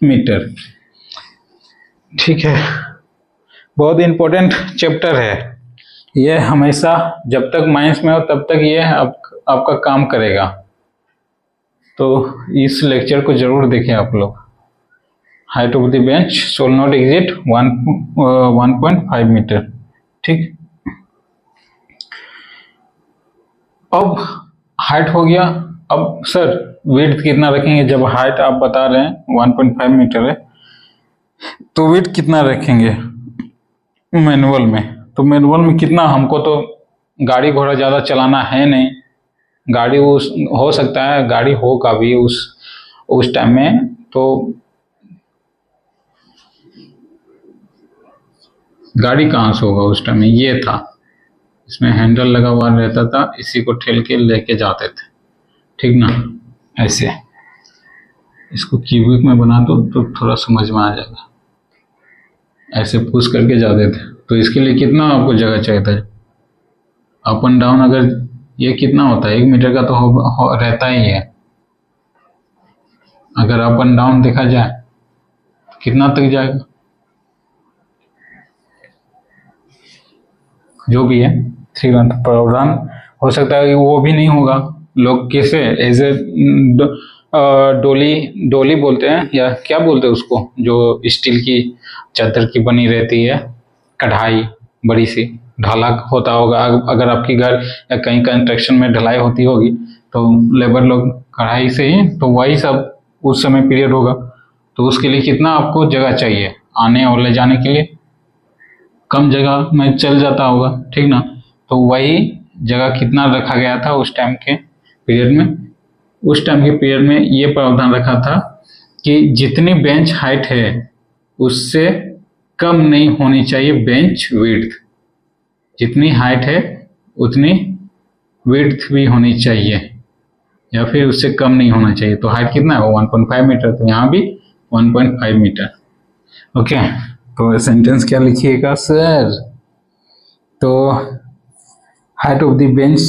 [SPEAKER 1] मीटर, ठीक है। बहुत इंपॉर्टेंट चैप्टर है ये, हमेशा जब तक माइंस में हो तब तक ये आपका काम करेगा। तो इस लेक्चर को जरूर देखें आप लोग। Height of the bench shall not exceed 1.5 metre, ठीक। अब हाइट हो गया। अब सर विड्थ कितना रखेंगे, जब हाइट आप बता रहे हैं 1.5 मीटर है तो विड्थ कितना रखेंगे मैनुअल में। तो मैनुअल में कितना, हमको तो गाड़ी घोड़ा ज़्यादा चलाना है नहीं, गाड़ी हो सकता है गाड़ी होगा भी उस टाइम में, तो गाड़ी कहाँ से होगा उस टाइम में, ये था, इसमें हैंडल लगा हुआ रहता था, इसी को ठेल के लेके जाते थे, ठीक ना। ऐसे इसको क्यूबिक में बना दो तो थोड़ा समझ में आ जाएगा, ऐसे पुश करके जाते थे। तो इसके लिए कितना आपको जगह चाहिए था, अप एंड डाउन, अगर ये कितना होता है 1 मीटर का तो रहता ही है। अगर अप एंड डाउन देखा जाए कितना तक जाएगा, जो भी है 3 मंथ प्रावधान हो सकता है वो भी नहीं होगा। लोग कैसे एज ए डोली बोलते हैं या क्या बोलते हैं उसको, जो स्टील की चादर की बनी रहती है, कढ़ाई बड़ी सी, ढाला होता होगा। अगर आपकी घर या कहीं कंस्ट्रक्शन में ढलाई होती होगी तो लेबर लोग कढ़ाई से ही, तो वही सब उस समय पीरियड होगा। तो उसके लिए कितना आपको जगह चाहिए, आने और ले जाने के लिए कम जगह में चल जाता होगा, ठीक ना। तो वही जगह कितना रखा गया था उस टाइम के पीरियड में। उस टाइम के पीरियड में ये प्रावधान रखा था कि जितनी बेंच हाइट है उससे कम नहीं होनी चाहिए बेंच विड्थ। जितनी हाइट है उतनी विड्थ भी होनी चाहिए या फिर उससे कम नहीं होना चाहिए। तो हाइट कितना है, 1.5 मीटर, तो यहाँ भी 1.5 मीटर। ओके, तो सेंटेंस क्या लिखिएगा सर? तो height of the bench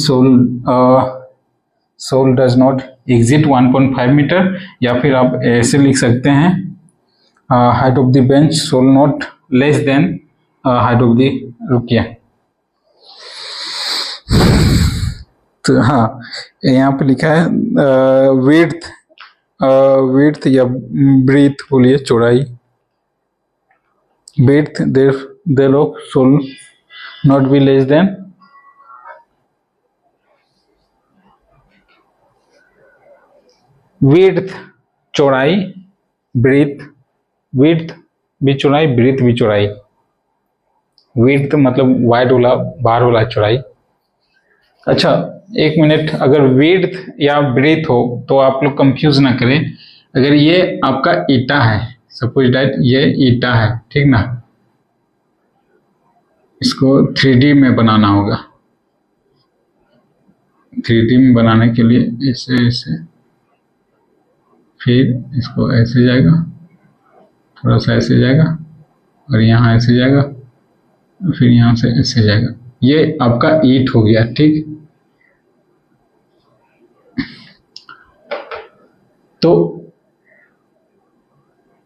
[SPEAKER 1] shall does not exceed 1.5 metre, या फिर आप ऐसे लिख सकते हैं height of the bench shall not less than height of the, रुकिए, तो हाँ यहाँ पे लिखा है विड्थ, विड्थ या ब्रीथ बोलिए, चौड़ाई, breadth thereof shall not be less than, width चौड़ाई, ब्रीथ, विड्थ भी चौड़ाई, ब्रीथ भी चौड़ाई। विड्थ मतलब वाइड वाला, बाहर वाला चौड़ाई। अच्छा एक मिनट, अगर विड्थ या ब्रीथ हो तो आप लोग कंफ्यूज ना करें। अगर ये आपका ईटा है, सपोज दैट ये ईटा है, ठीक ना, इसको 3D में बनाना होगा। 3D में बनाने के लिए ऐसे ऐसे, फिर इसको ऐसे जाएगा, थोड़ा सा ऐसे जाएगा, और यहाँ ऐसे जाएगा, फिर यहाँ से ऐसे जाएगा। ये आपका ईट हो गया, ठीक। तो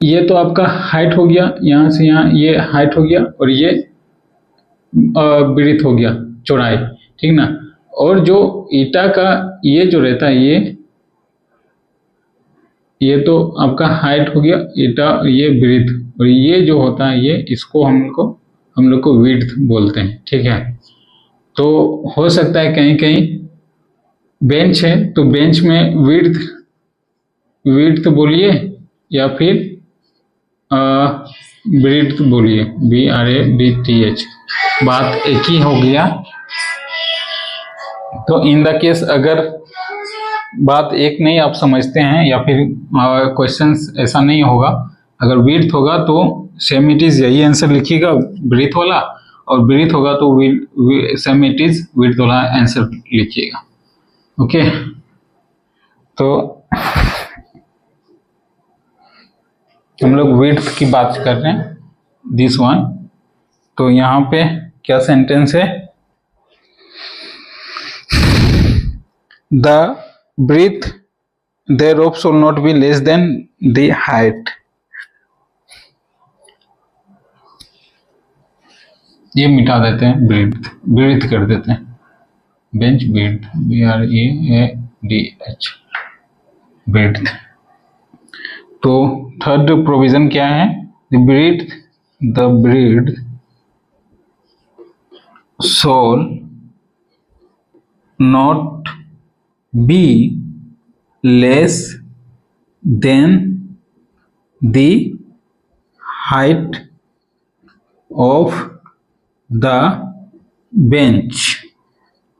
[SPEAKER 1] ये तो आपका हाइट हो गया, यहाँ से यहाँ ये हाइट हो गया, और ये ब्रीथ हो गया, चौड़ाई, ठीक ना। और जो ईटा का ये जो रहता है, ये तो आपका हाइट हो गया ईटा, ये ब्रीथ, और ये जो होता है ये, इसको हम लोग को विड्थ बोलते हैं, ठीक है। तो हो सकता है कहीं कहीं बेंच है तो बेंच में विड्थ बोलिए या फिर ब्रीथ बोलिए, BRADTH, बात एक ही हो गया। तो इन द केस अगर बात एक नहीं आप समझते हैं, या फिर क्वेश्चंस ऐसा नहीं होगा, अगर विड्थ होगा तो सेम इट इज यही आंसर लिखिएगा ब्रीथ वाला, और ब्रीथ होगा तो सेम इट इज विड्थ वाला आंसर लिखिएगा। ओके, तो हम लोग विड्थ की बात कर रहे हैं, दिस वन। तो यहाँ पे क्या सेंटेंस है, the breadth thereof shall not be less than the height। ये मिटा देते हैं, ब्रीथ कर देते हैं, बेंच ब्रीथ, BREADH, ब्रीथ। तो थर्ड प्रोविजन क्या है, the breadth shall not be less than the height of the bench,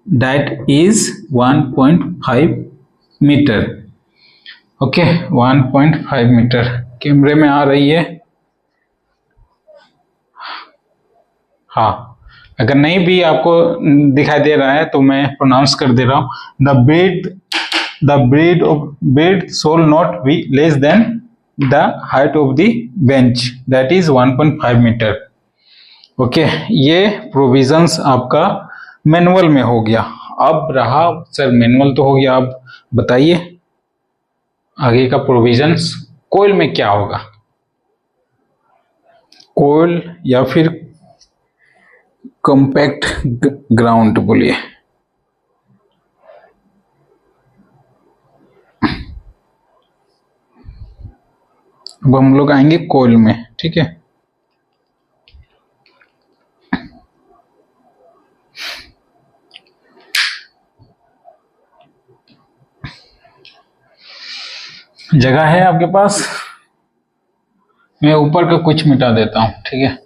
[SPEAKER 1] that is 1.5 metre. Okay, 1.5 metre कैमरे में आ रही है? हाँ, अगर नहीं भी आपको दिखाई दे रहा है तो मैं प्रोनाउंस कर दे रहा हूँ, the breadth shall not be less than the height of the bench, that is 1.5 metre. Okay, ये प्रोविजंस आपका मैनुअल में हो गया। अब रहा सर, मैनुअल तो हो गया, अब बताइए आगे का प्रोविजंस कोयल में क्या होगा, कोयल या फिर कॉम्पैक्ट ग्राउंड बोलिए। अब हम लोग आएंगे कोयल में, ठीक है। जगह है आपके पास? मैं ऊपर का कुछ मिटा देता हूं, ठीक है।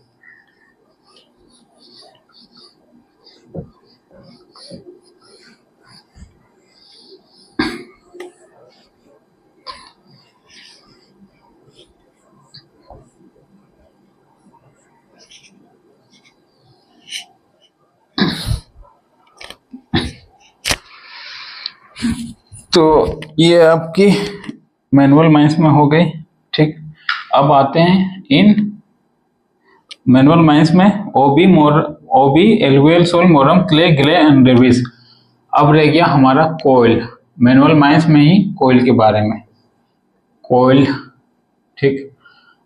[SPEAKER 1] तो ये आपकी मैनुअल माइंस में हो गई। ठीक, अब आते हैं इन मैनुअल माइंस में OB alluvial soil murram clay gley and debris. अब रह गया हमारा कोयल, मैनुअल माइंस में ही कोयल के बारे में। कोयल, ठीक,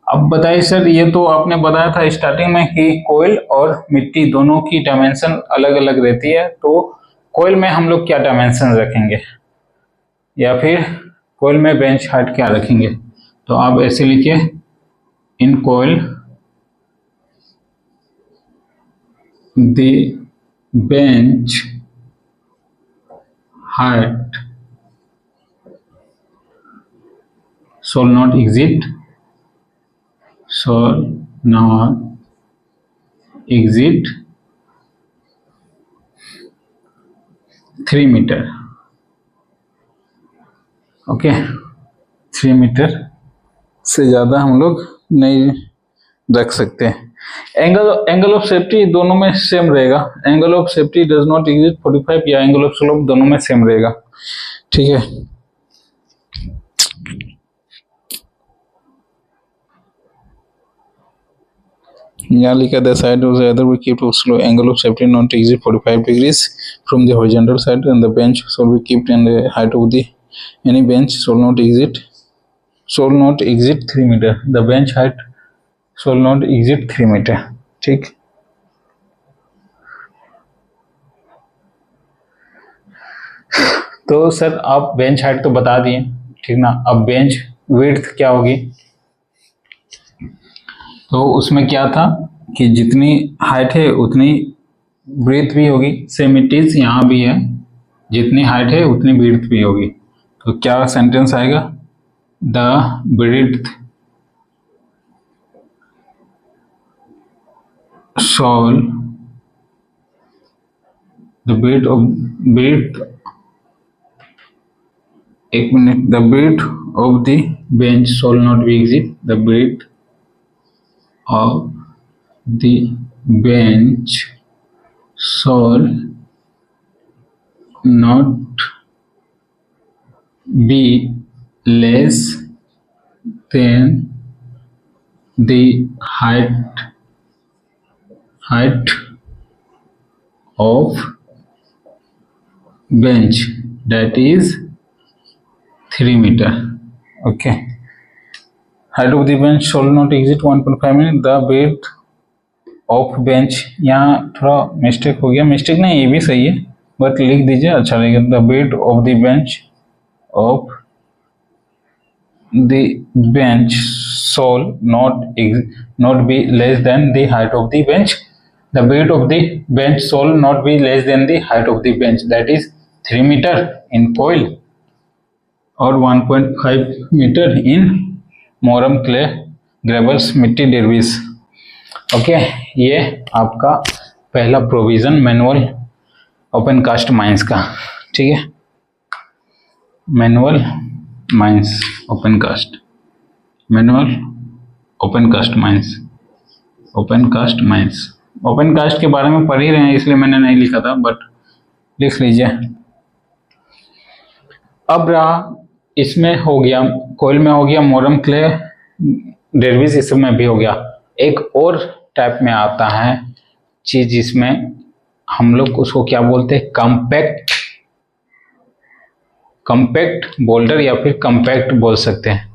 [SPEAKER 1] अब बताइए सर, ये तो आपने बताया था स्टार्टिंग में कि कोयल और मिट्टी दोनों की डायमेंशन अलग अलग रहती है, तो कोयल में हम लोग क्या डायमेंशन रखेंगे, या फिर कोयल में बेंच हाइट क्या रखेंगे? तो आप ऐसे लिखिए, in coal the bench height shall not exceed 3 metre. Okay, 3 metre से ज़्यादा हम लोग नहीं रख सकते। एंगल ऑफ सेफ्टी दोनों में सेम रहेगा, angle of safety does not exceed 45 या एंगल ऑफ स्लोप दोनों में सेम रहेगा। ठीक है, यहाँ लिखा the side of the other we keep to slow angle of safety not exceed 45 degrees from the horizontal side, and the bench shall be kept and the height of the any bench shall not exceed 3 meter. The bench height shall not exceed 3 meter। ठीक, तो sir आप bench height तो बता दिए, ठीक ना। अब bench width क्या होगी? तो उसमें क्या था कि जितनी हाइट है उतनी ब्रीथ भी होगी। सेम इट इज यहाँ भी है, जितनी हाइट है उतनी ब्रीथ भी होगी। तो क्या सेंटेंस आएगा? The breadth shall the breadth एक मिनट, the breadth of the bench shall not be exceed the breadth of the bench shall not be less than the height of bench, that is 3 meter। okay, height of the bench shall not exceed 1.5 meter। the width of bench, यहाँ थोड़ा mistake हो गया, mistake नहीं, ये भी सही है but लिख दीजिए, अच्छा लगेगा। the width of the bench shall not be less than the height of the bench। the width of the bench shall not be less than the height of the bench, that is 3 meter in coil और 1.5 meter in moorum clay gravels मिट्टी debris. Okay, ये आपका पहला provision manual open cast mines का। ठीक है, manual mines open cast, manual open cast mines, open cast mines. Open cast के बारे में पढ़ ही रहे हैं इसलिए मैंने नहीं लिखा था, बट लिख लीजिए। अब रहा, इसमें हो गया, कोयल में हो गया, मोरम क्ले डेरविस इसमें भी हो गया। एक और टाइप में आता है चीज जिसमें हम लोग उसको क्या बोलते हैं, कंपैक्ट बोल्डर या फिर कंपैक्ट बोल सकते हैं,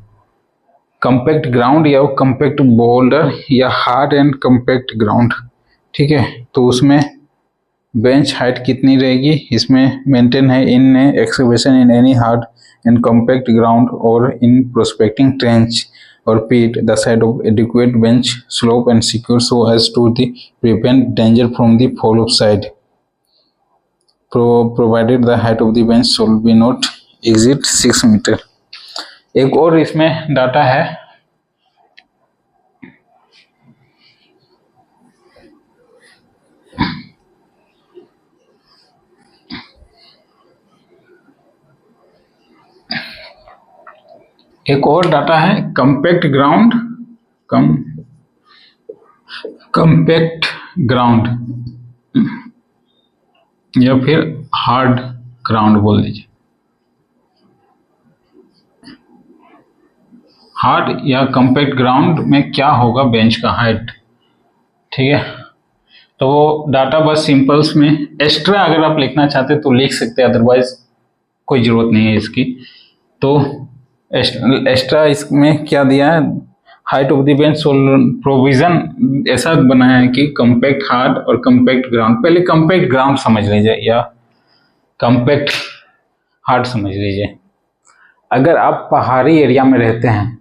[SPEAKER 1] कंपैक्ट ग्राउंड या कंपैक्ट बोल्डर या हार्ड एंड कंपैक्ट ग्राउंड। ठीक है, तो उसमें बेंच हाइट कितनी रहेगी? इसमें मेंटेन है in excavation in any hard and compact ground or in prospecting trench or pit, the side of adequate bench slope and secure so as to prevent danger from the fall of side, provided the height of the bench shall be not exceed 6 meter। एक और इसमें data है, एक और data है compact ground, compact ground या फिर hard ground बोल दीजिए। हार्ड या कॉम्पैक्ट ग्राउंड में क्या होगा बेंच का हाइट। ठीक है, तो वो डाटा बस सिंपल्स में एक्स्ट्रा अगर आप लिखना चाहते तो लिख सकते हैं, अदरवाइज कोई ज़रूरत नहीं है इसकी। तो एक्स्ट्रा इसमें क्या दिया है, height of the bench provision ऐसा बनाया है कि कॉम्पैक्ट हार्ड और कॉम्पैक्ट ग्राउंड। पहले कॉम्पैक्ट ग्राउंड समझ लीजिए या कॉम्पैक्ट हार्ड समझ लीजिए। अगर आप पहाड़ी एरिया में रहते हैं,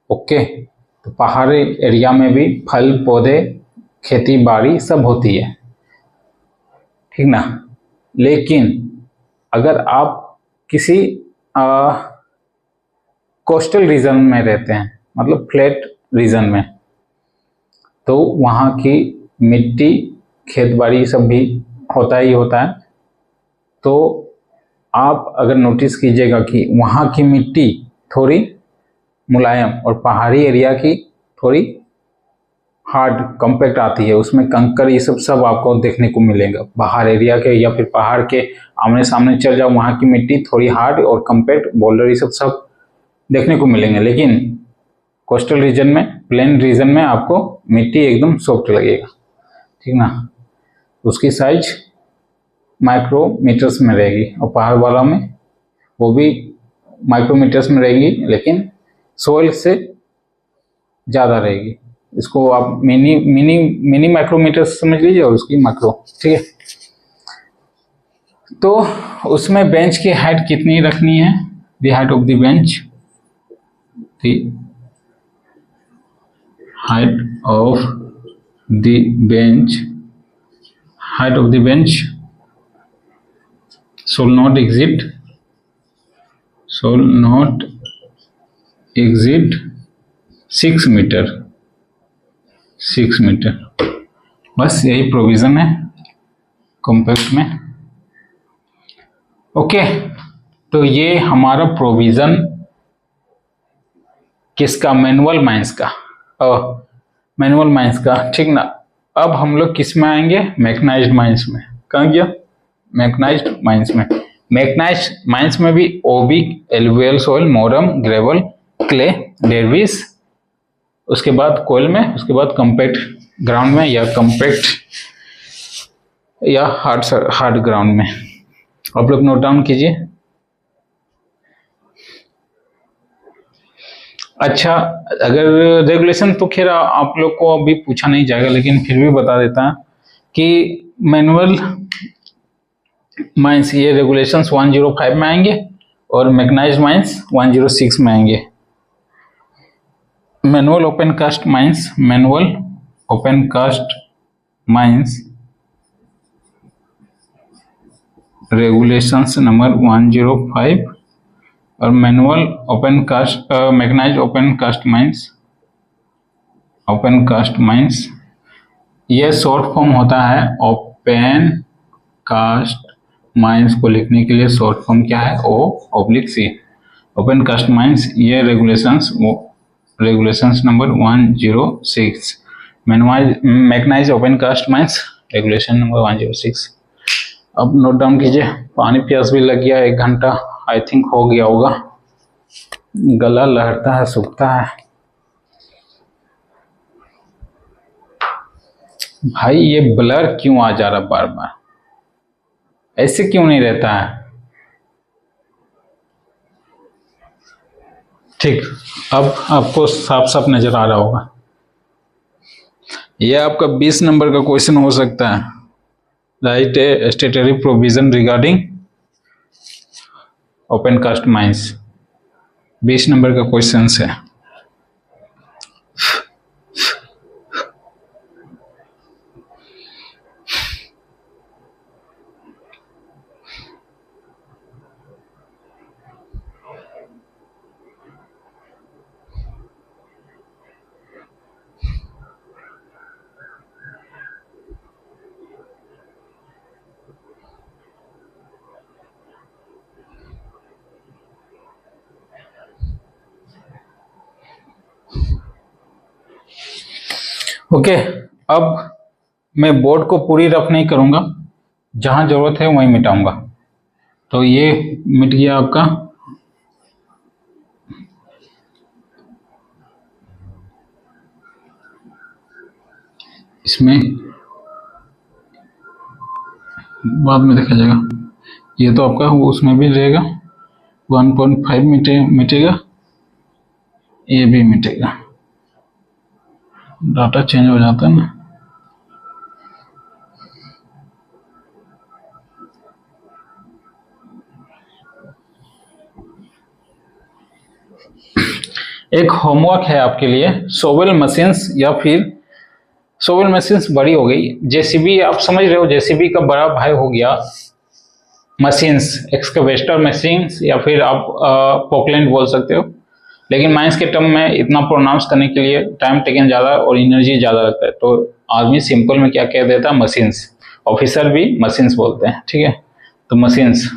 [SPEAKER 1] ओके, तो पहाड़ी एरिया में भी फल पौधे खेती बाड़ी सब होती है, ठीक ना। लेकिन अगर आप किसी कोस्टल रीजन में रहते हैं, मतलब फ्लैट रीजन में, तो वहाँ की मिट्टी खेत बाड़ी सब भी होता ही होता है। तो आप अगर नोटिस कीजिएगा कि वहाँ की मिट्टी थोड़ी मुलायम और पहाड़ी एरिया की थोड़ी हार्ड कॉम्पैक्ट आती है, उसमें कंकर ये सब आपको देखने को मिलेगा। बाहर एरिया के या फिर पहाड़ के आमने सामने चल जाओ, वहाँ की मिट्टी थोड़ी हार्ड और कॉम्पैक्ट बोल्डर ये सब देखने को मिलेंगे। लेकिन कोस्टल रीजन में, प्लेन रीजन में आपको मिट्टी एकदम सॉफ्ट लगेगा, ठीक ना। उसकी साइज माइक्रोमीटर्स में रहेगी और पहाड़ वाला में वो भी माइक्रोमीटर्स में रहेगी, लेकिन सोइल से ज़्यादा रहेगी। इसको आप मिनी माइक्रोमीटर समझ लीजिए और उसकी माइक्रो, ठीक है। तो उसमें बेंच की हाइट कितनी रखनी है, the height of the bench, the height of the bench, height of the bench should not exceed 6 metre, 6 metre. बस यही प्रोविजन है कॉम्पैक्ट में। ओके, तो ये हमारा प्रोविजन किसका, मैनुअल माइंस का, मैनुअल माइंस का, ठीक ना। अब हम लोग किस में आएंगे, मैकेनाइज्ड माइंस में। कहाँ गया, मैकेनाइज्ड माइंस में। मैकेनाइज्ड माइंस में भी OB, alluvial soil, moorum, gravel, clay, डेविस, उसके बाद कोयल में, उसके बाद कॉम्पैक्ट ग्राउंड में या कॉम्पैक्ट या हार्ड ग्राउंड में। आप लोग नोट डाउन कीजिए। अच्छा, अगर रेगुलेशन तो खैर आप लोग को अभी पूछा नहीं जाएगा, लेकिन फिर भी बता देता कि मैनुअल माइंस ये रेगुलेशंस 105 में आएंगे और मैकेनाइज्ड माइंस 106 में आएंगे। Manual open cast mines, manual open cast mines regulations number 105 और manual open cast mechanised open cast mines, open cast mines ये शॉर्ट फॉर्म होता है। ओपन कास्ट माइंस को लिखने के लिए शॉर्ट फॉर्म क्या है, O/C। ओपन कास्ट माइंस ये रेगुलेशंस, वो regulations number 106। Mechanised open cast mines regulation number 106। अब नोट डाउन कीजिए। पानी प्यास भी लग गया, 1 घंटा आई थिंक हो गया होगा, गला लहरता है, सूखता है। भाई ये ब्लर क्यों आ जा रहा बार बार, ऐसे क्यों नहीं रहता है। ठीक, अब आपको साफ साफ नजर आ रहा होगा। यह आपका 20 नंबर का क्वेश्चन हो सकता है। Write a statutory provision regarding open cast mines, 20 number का क्वेश्चन है। ओके, अब मैं बोर्ड को पूरी रफ नहीं करूंगा, जहां जरूरत है वहीं मिटाऊंगा। तो ये मिट गया आपका इसमें बाद में देखा जाएगा। ये तो आपका उसमें भी रहेगा 1.5 मिटेगा, ये भी मिटेगा, डाटा चेंज हो जाता है ना। एक होमवर्क है आपके लिए, सोवेल मशीन्स या फिर सोवेल मशीन्स बड़ी हो गई, जेसीबी आप समझ रहे हो, जेसीबी का बड़ा भाई हो गया मशीन्स, एक्सकवेटर मशीन्स या फिर आप पोकलैंड बोल सकते हो, लेकिन माइंस के टर्म में इतना प्रोनाउंस करने के लिए टाइम टेकन ज़्यादा और एनर्जी ज़्यादा लगता है, तो आदमी सिंपल में क्या कह देता है, मशीन्स। ऑफिसर भी मशीन्स बोलते हैं, ठीक है। तो मशीन्स,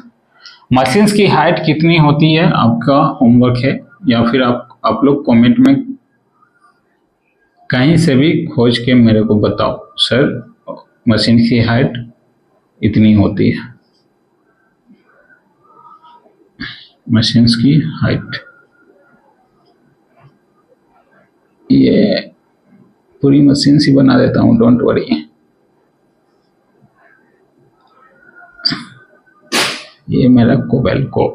[SPEAKER 1] मशीन्स की हाइट कितनी होती है आपका होमवर्क है, या फिर आप लोग कमेंट में कहीं से भी खोज के मेरे को बताओ, सर मशीन की हाइट इतनी होती है, मशीन्स की हाइट। ये पूरी मशीन ही बना देता हूँ, डोंट वरी। ये मेरा कोबेल्को,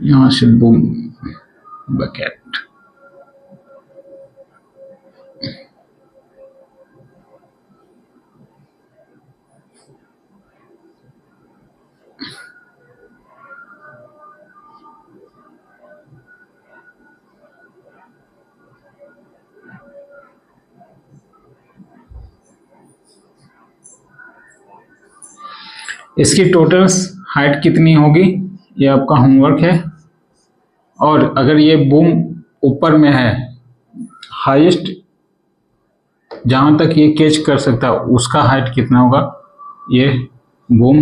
[SPEAKER 1] यहाँ से बूम बकेट, इसकी टोटल हाइट कितनी होगी, ये आपका होमवर्क है। और अगर ये बूम ऊपर में है, हाईएस्ट जहां तक ये कैच कर सकता है उसका हाइट कितना होगा, ये बूम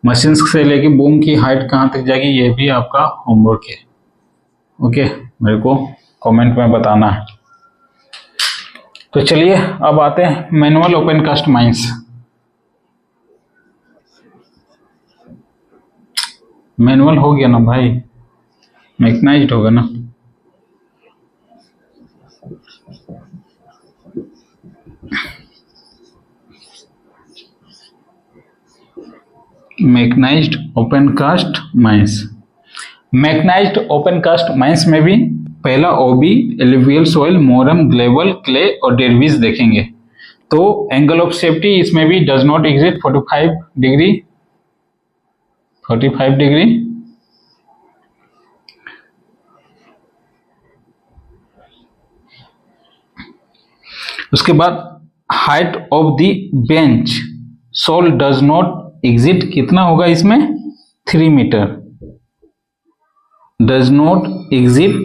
[SPEAKER 1] मशीन से लेके बूम की हाइट कहां तक जाएगी, ये भी आपका होमवर्क है। ओके, मेरे को कमेंट में बताना है। तो चलिए अब आते हैं manual open cast mines. Manual हो गया ना भाई, मैकेनाइज्ड होगा ना। Mechanised open cast mines, mechanised open cast mines में भी पहला OB, alluvial soil, moorum, gravel, clay और डेरविस देखेंगे। तो एंगल ऑफ सेफ्टी इसमें भी does not exceed 45 degree, 45 degree. उसके बाद height of the bench shall does not exceed, कितना होगा इसमें, 3 metre, does not exceed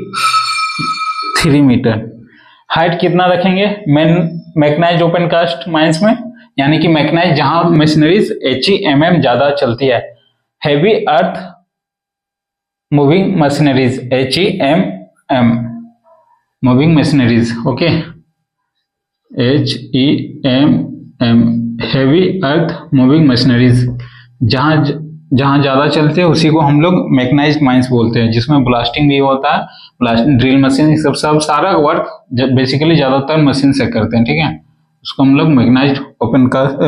[SPEAKER 1] 3 metre. Height कितना रखेंगे मैकेनाइज्ड ओपन कास्ट माइंस में, यानी कि मैकेनाइज्ड जहां मशीनरीज HEMM ज्यादा चलती है, heavy earth moving machineries, HEMM moving machineries, okay, HEMM heavy earth moving machineries, जहां ज्यादा चलते हैं उसी को हम लोग मैकेनाइज्ड माइंस बोलते हैं, जिसमें ब्लास्टिंग भी होता है, ब्लास्टिंग, ड्रिल मशीन, सब सारा वर्क बेसिकली ज्यादातर मशीन से करते हैं, ठीक है। उसको हम लोग मैकेनाइज्ड ओपन कास्ट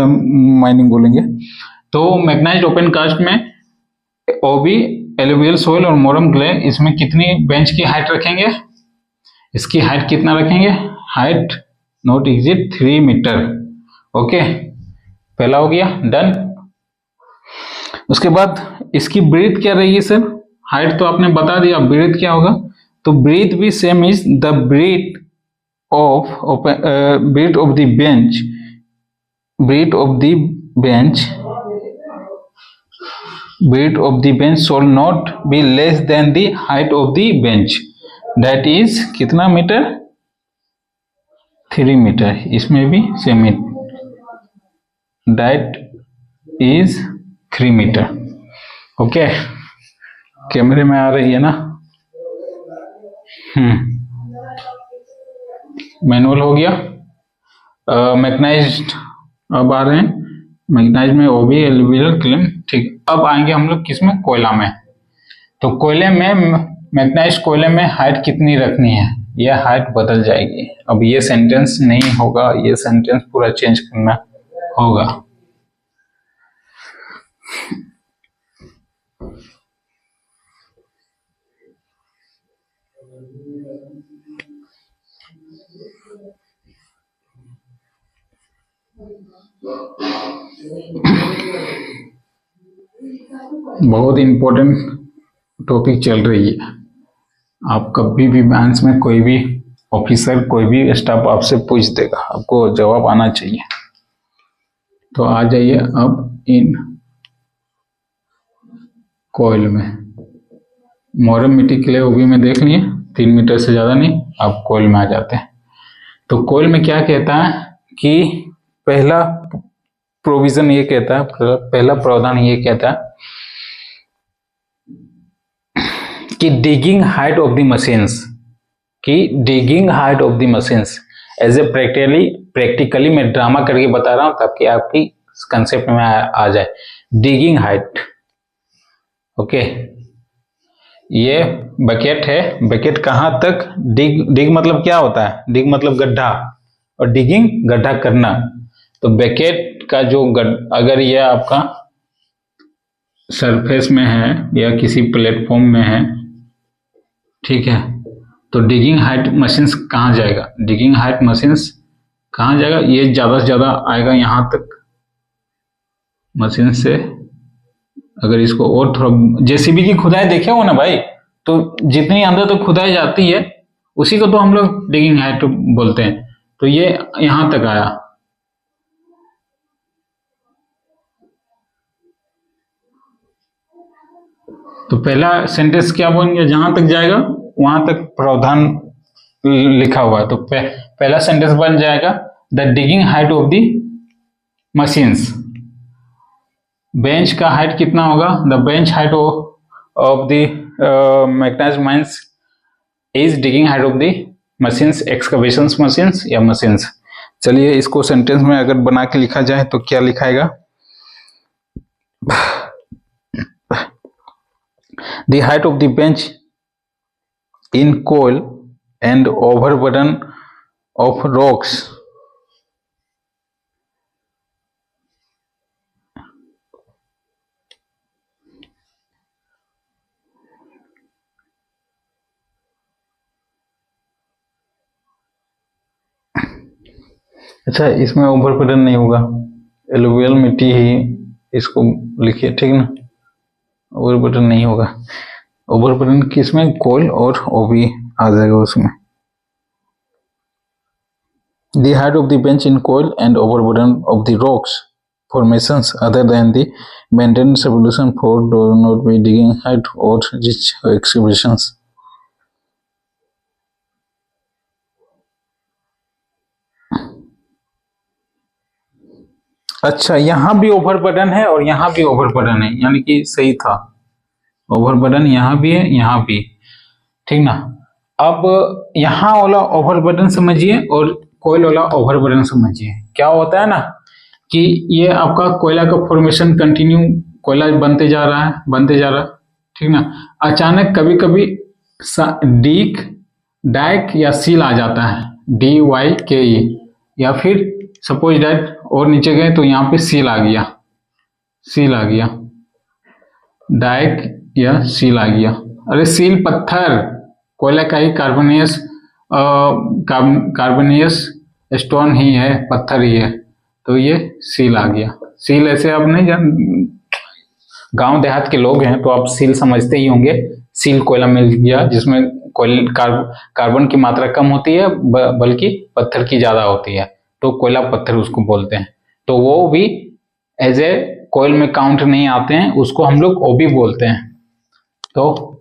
[SPEAKER 1] माइनिंग बोलेंगे। तो मैकेनाइज्ड ओपन कास्ट में ओबी, एलुवियल सोइल और मोरम ग्ले, इसमें कितनी बेंच की हाइट रखेंगे, इसकी हाइट कितना रखेंगे, height not exceed 3 metre. Okay, पहला हो गया, डन। उसके बाद इसकी ब्रीथ क्या रहेगी सर, हाइट तो आपने बता दिया, ब्रीथ क्या होगा, तो ब्रीथ भी same is the breadth of the bench, breadth of the bench, breadth of the bench shall not be less than the height of the bench, that is कितना metre, 3 metre. इसमें भी same, that is 3 metre. Okay, कैमरे में आ रही है ना। Manual हो गया। मैकेनाइज्ड अब आ रहे हैं, मैकेनाइज्ड में ओबी, एलुवियल, क्लेम, ठीक। अब आएंगे हम लोग किसमें, कोयला में। तो कोयले में, मैकेनाइज्ड कोयले में हाइट कितनी रखनी है, ये हाइट बदल जाएगी। अब ये सेंटेंस नहीं होगा, ये सेंटेंस पूरा चेंज करना होगा। बहुत इंपॉर्टेंट टॉपिक चल रही है। आप कभी भी बैंक में कोई भी ऑफिसर, कोई भी स्टाफ आपसे पूछ देगा, आपको जवाब आना चाहिए। तो आ जाइए अब इन कोयल में। मोरम मिट्टी के लिए ओबी में देख लिए 3 मीटर से ज्यादा नहीं, आप कोयल में आ जाते हैं। तो कोयल में क्या कहता है कि पहला प्रोविजन ये कहता है, पहला प्रावधान ये कहता है कि digging height of the machines, कि digging height of the machines as a practically मैं ड्रामा करके बता रहा हूं ताकि आपकी कंसेप्ट में आ जाए। Digging height, okay. ये बकेट है, बकेट कहां तक, डिग मतलब क्या होता है, डिग मतलब गड्ढा और डिगिंग गड्ढा करना। तो बकेट का जो अगर ये आपका सरफेस में है या किसी प्लेटफॉर्म में है, ठीक है, तो डिगिंग हाइट मशीन्स कहाँ जाएगा, डिगिंग हाइट मशीन्स कहाँ जाएगा, ये ज्यादा से ज्यादा आएगा यहां तक मशीन से। अगर इसको और थोड़ा, जेसीबी की खुदाई देखे हो ना भाई, तो जितनी अंदर तक खुदाई जाती है उसी को तो हम लोग डिगिंग हाइट बोलते हैं। तो ये यहां तक आया, तो पहला सेंटेंस क्या बन गया, जहां तक जाएगा वहां तक प्रावधान लिखा हुआ है। तो पहला सेंटेंस बन जाएगा the digging height of the machines. Bench का हाइट कितना होगा, the bench height of the mechanised mines is digging height of the machines, excavations machines या मशीन्स। चलिए इसको सेंटेंस में अगर बना के लिखा जाए तो क्या लिखाएगा, the height of the bench in coal and overburden of rocks अच्छा, इसमें ओवरबर्डन नहीं होगा, एलुवियल मिट्टी ही इसको लिखिए, ठीक ना, ओवरबर्डन नहीं होगा। ओवरबर्डन किसमें, कोयल और ओबी आ जाएगा उसमें। The height of the bench in coil and overburden of the rocks formations other than the maintenance solution for do not be digging height or rich excavations. अच्छा, यहां भी ओवरबर्डन है और यहां भी ओवरबर्डन है, यानी कि सही था, ओवरबर्डन यहां भी है यहां भी, ठीक ना। अब यहां वाला ओवरबर्डन समझिए और कोयल वाला ओवरबर्डन समझिए। क्या होता है ना कि ये आपका कोयला का फॉर्मेशन कंटिन्यू, कोयला बनते जा रहा है बनते जा रहा है, ठीक ना। अचानक कभी कभी डीक डाइक या सील आ जाता है, DYKE, या फिर सपोज दैट और नीचे गए तो यहाँ पे सील आ गया, सील आ गया, डाइक या सील आ गया। अरे सील पत्थर, कोयला का ही कार्बोनियस कार्बोनियस स्टोन ही है, पत्थर ही है, तो ये सील आ गया। सील ऐसे आप नहीं जान, गांव देहात के लोग हैं तो आप सील समझते ही होंगे, सील कोयला मिल गया जिसमें कार्बन की मात्रा कम होती है बल्कि पत्थर की ज्यादा होती है, तो कोयला पत्थर उसको बोलते हैं। तो वो भी एज ए कोयल में काउंट नहीं आते हैं, उसको हम लोग ओबी बोलते हैं। तो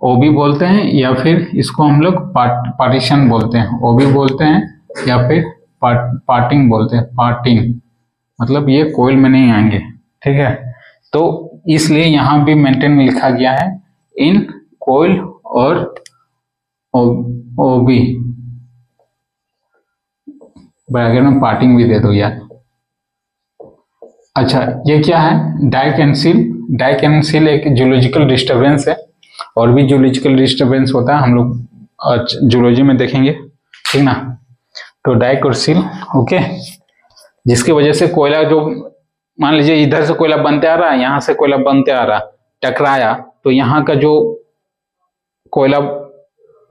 [SPEAKER 1] ओबी बोलते हैं या फिर इसको हम लोग पार्टीशन बोलते हैं, ओबी बोलते हैं या फिर पार्टिंग बोलते हैं, पार्टिंग मतलब ये कोयल में नहीं आएंगे, ठीक है। तो इसलिए यहां भी मेंटेन लिखा गया है इन कोयल और ओबी, ब्रैकेट में पार्टिंग भी दे दो यार। अच्छा, ये क्या है, dyke and sill. Dyke and sill एक जियोलॉजिकल डिस्टर्बेंस है, और भी जियोलॉजिकल डिस्टर्बेंस होता है, हम लोग जूलॉजी में देखेंगे, ठीक ना। तो डाइक और सील, ओके, जिसकी वजह से कोयला जो, मान लीजिए इधर से कोयला बनते आ रहा है, यहाँ से कोयला बनते आ रहा, टकराया, तो यहाँ का जो कोयला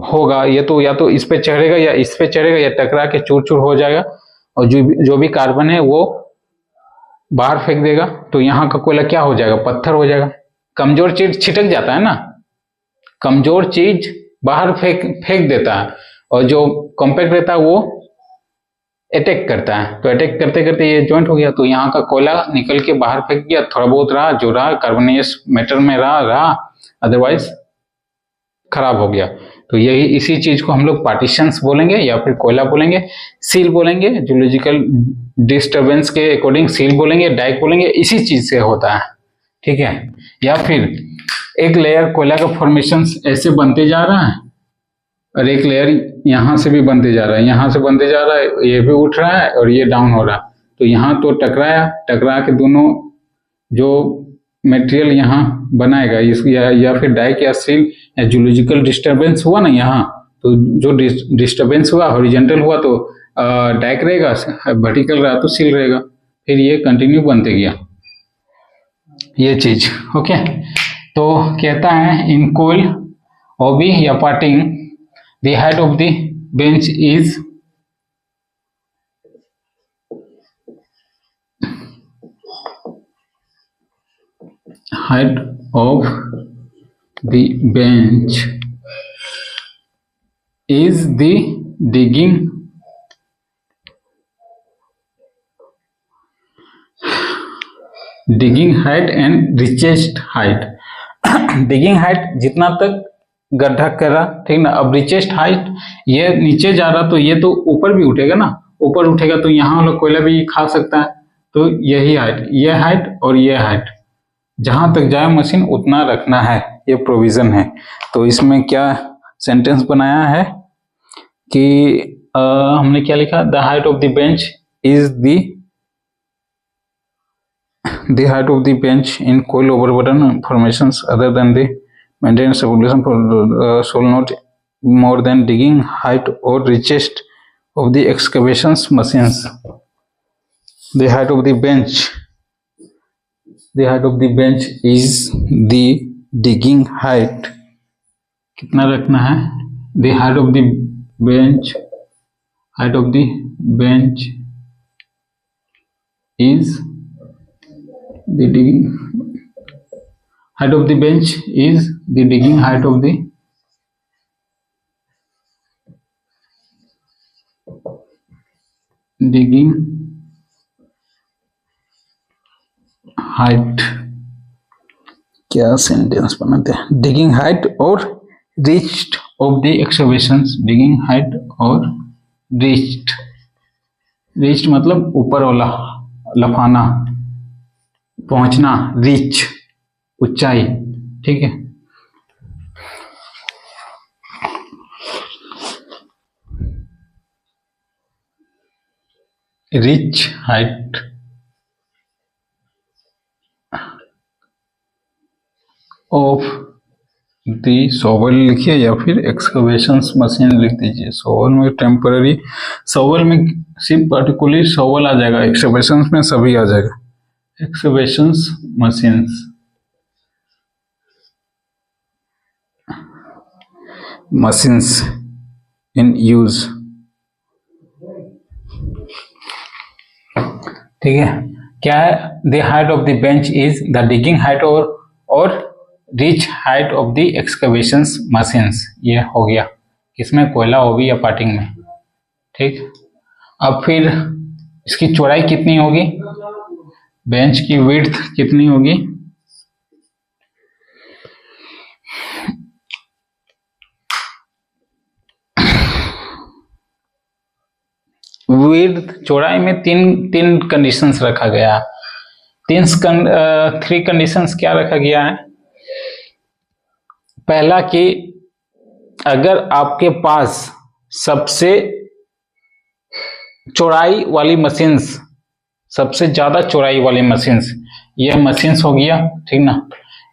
[SPEAKER 1] होगा ये तो या तो इस पे चढ़ेगा या इस पे चढ़ेगा, या टकरा के चूर चूर हो जाएगा, और जो भी कार्बन है वो बाहर फेंक देगा। तो यहाँ का कोयला क्या हो जाएगा, पत्थर हो जाएगा। कमजोर चीज छिटक जाता है ना, कमजोर चीज बाहर फेंक देता है, और जो कॉम्पैक्ट रहता है वो अटैक करता है। तो अटैक करते करते ये जॉइंट हो गया, तो यहाँ का कोयला निकल के बाहर फेंक गया, थोड़ा बहुत रहा, जो रहा कार्बोनियस मैटर में रहा, अदरवाइज खराब हो गया। तो यही इसी चीज को हम लोग पार्टीशंस बोलेंगे या फिर कोयला बोलेंगे, सील बोलेंगे, जियोलॉजिकल डिस्टर्बेंस के अकॉर्डिंग सील बोलेंगे, डाइक बोलेंगे, इसी चीज से होता है, ठीक है। या फिर एक लेयर कोयला का फॉर्मेशन ऐसे बनते जा रहा है, और एक लेयर यहाँ से भी बनते जा रहा है, यहाँ से बनते जा रहा है, ये भी उठ रहा है और ये डाउन हो रहा है। तो यहाँ तो टकरा के दोनों जो मटेरियल यहाँ बनाएगा या फिर डाइक या सील, या जियोलॉजिकल डिस्टर्बेंस हुआ ना यहाँ, तो जो डिस्टर्बेंस हुआ हॉरिजॉन्टल हुआ तो डाइक रहेगा, वर्टिकल रहा तो सील रहेगा, फिर ये कंटिन्यू बनते गया ये चीज, ओके। तो कहता है इन कोयल ओबी या parting the height of the bench is the digging height and richest height। digging height जितना तक गड्ढा करा, ठीक ना। अब रिचेस्ट हाइट, ये नीचे जा रहा तो ये तो ऊपर भी उठेगा ना, ऊपर उठेगा तो यहाँ वाला कोयला भी खा सकता है। तो यही हाइट, ये हाइट और ये हाइट, जहां तक जाए मशीन उतना रखना है, ये प्रोविजन है। तो इसमें क्या सेंटेंस बनाया है कि हमने क्या लिखा, the height of the bench is the height of the bench in coil overburden formations other than the maintenance population shall not more than digging height or richest of the excavations machines। The height of the bench is the digging height, कितना रखना है, the height of the bench is the digging height of the bench is the digging height of the digging height। क्या sentence बनाते हैं, digging height और reached of the excavations, digging height और reached मतलब ऊपर वाला, लफाना, पहुंचना, रीच ऊंचाई, ठीक है। रिच हाइट ऑफ द सोवल लिखिए या फिर एक्सकवेशंस मशीन लिख दीजिए। सोवल में टेम्पररी, सोवल में सिर्फ पर्टिकुलर सोवल आ जाएगा, एक्सकवेशंस में सभी आ जाएगा। एक्सकवेशंस मशीन्स इन यूज, ठीक है। क्या है, the height of the bench is the digging height और reach height of the excavations machines. ये हो गया किसमें, कोयला ओबी या पार्टिंग में, ठीक। अब फिर इसकी चौड़ाई कितनी होगी, बेंच की विड्थ कितनी होगी, विड्थ चौड़ाई में तीन कंडीशंस रखा गया। थ्री कंडीशंस क्या रखा गया है। पहला कि अगर आपके पास सबसे चौड़ाई वाली मशीन्स, सबसे ज्यादा चौड़ाई वाली मशीन्स, यह मशीन्स हो गया, ठीक ना।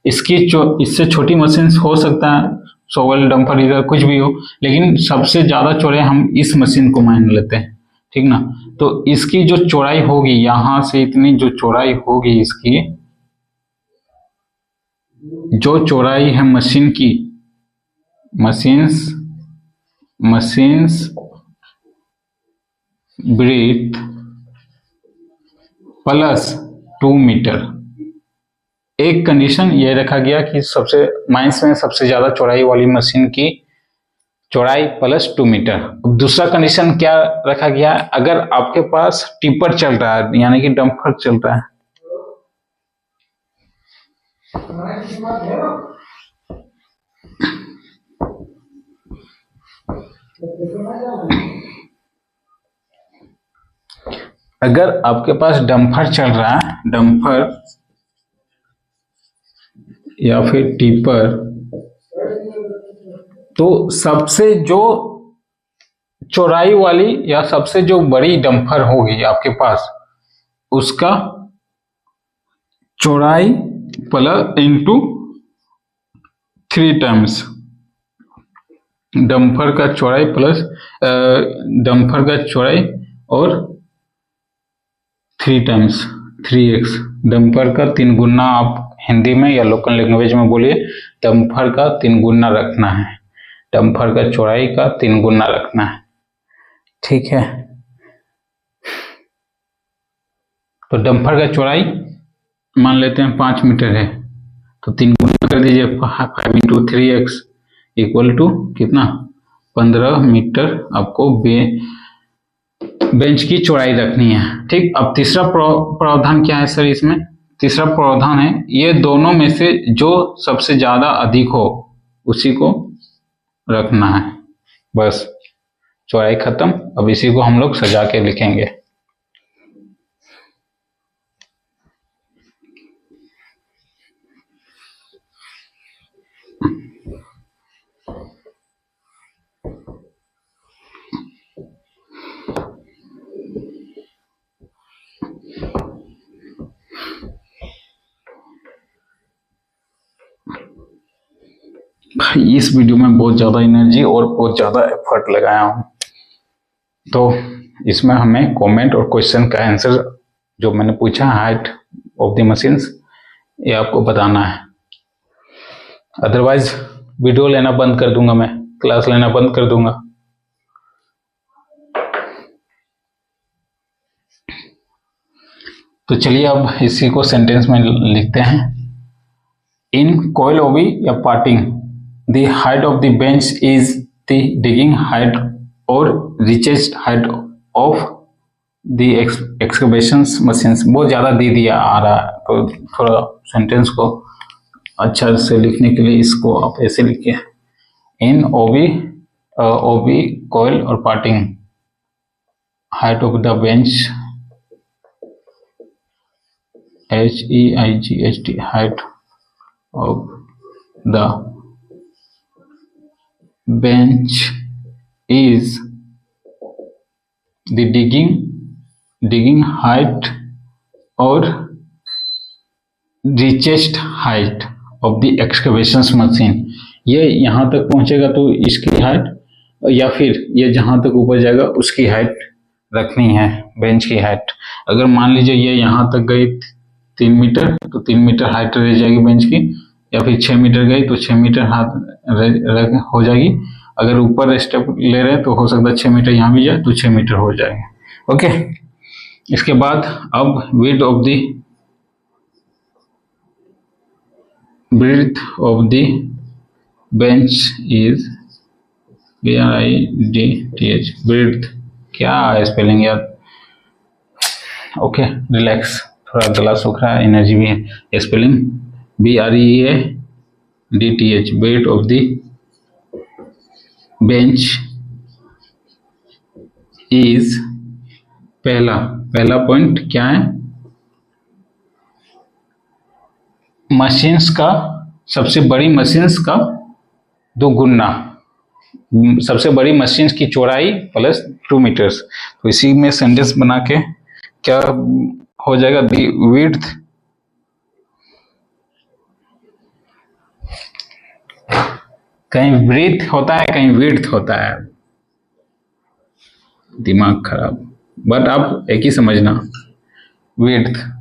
[SPEAKER 1] इससे छोटी मशीन्स हो सकता है, शोवल, डंपर, इधर कुछ भी हो, लेकिन सबसे ज्यादा चौड़ाई हम इस मशीन को मान लेते हैं, ठीक ना। तो इसकी जो चौड़ाई होगी, यहां से इतनी जो चौड़ाई होगी, इसकी जो चौड़ाई है मशीन की, मशीन्स ब्रीथ प्लस 2 मीटर। एक कंडीशन ये रखा गया कि सबसे माइंस में सबसे ज्यादा चौड़ाई वाली मशीन की चौड़ाई प्लस 2 मीटर। अब दूसरा कंडीशन क्या रखा गया, अगर आपके पास टिपर चल रहा है, यानी कि डंपर चल रहा है, अगर आपके पास डंपर चल रहा है, डंपर या फिर टिपर, तो सबसे जो चौड़ाई वाली या सबसे जो बड़ी डंपर होगी आपके पास, उसका चौड़ाई प्लस इंटू 3 टाइम्स, डंपर का चौड़ाई प्लस डंपर का चौड़ाई और 3 टाइम्स 3x, डंपर का 3 गुना, आप हिंदी में या लोकल लैंग्वेज में बोलिए, डंपर का 3 गुना रखना है, डंपर का चौड़ाई का 3 गुना रखना है, ठीक है। तो डंपर का चौड़ाई मान लेते हैं 5 मीटर है, तो 3 गुना कर दीजिए, 5 इंटू 3x इक्वल टू कितना, 15 मीटर आपको बेंच की चौड़ाई रखनी है, ठीक। अब तीसरा प्रावधान क्या है सर इसमें, तीसरा प्रावधान है, ये दोनों में से जो सबसे ज्यादा अधिक हो उसी को रखना है, बस चौड़ाई खत्म। अब इसी को हम लोग सजा के लिखेंगे। भाई इस वीडियो में बहुत ज़्यादा एनर्जी और बहुत ज़्यादा एफर्ट लगाया हूँ, तो इसमें हमें कमेंट और क्वेश्चन का आंसर जो मैंने पूछा, हाइट ऑफ द मशीन्स, ये आपको बताना है। अदरवाइज वीडियो लेना बंद कर दूंगा, मैं क्लास लेना बंद कर दूंगा। तो चलिए अब इसी को सेंटेंस में लिखते हैं। इन coil OB या parting, the height of the bench is the digging height or richest height of the excavations machines। बहुत ज़्यादा दे दिया आ रहा है, तो थोड़ा सेंटेंस को अच्छा से लिखने के लिए इसको आप ऐसे लिखिए, इन OB coil और parting, height of the bench HEIGHT, height of the bench is the digging height or richest height of the excavations machine। ये यहाँ तक पहुँचेगा तो इसकी हाइट, या फिर ये जहाँ तक ऊपर जाएगा उसकी हाइट रखनी है, बेंच की हाइट। अगर मान लीजिए ये यहाँ तक गई 3 मीटर, तो 3 मीटर हाइट रह जाएगी बेंच की, या फिर 6 मीटर गई तो 6 मीटर हाथ हो जाएगी। अगर ऊपर स्टेप ले रहे हैं तो हो सकता है 6 मीटर यहाँ भी जाए तो 6 मीटर हो जाएगा। ओके, इसके बाद अब width of the bench is BRIDTH, width क्या है स्पेलिंग यार। ओके रिलैक्स, थोड़ा गला सूख रहा है, एनर्जी भी है। Spelling BREADTH, weight of the bench is, पहला पॉइंट क्या है, मशीन्स का, सबसे बड़ी मशीन्स का 2 गुना, सबसे बड़ी मशीन्स की चौड़ाई प्लस 2 मीटर्स। तो इसी में सेंटेंस बना के क्या हो जाएगा, दी विड्थ कहीं ब्रीथ होता है, कहीं विड्थ होता है। दिमाग खराब। बट आप एक ही समझना, विड्थ।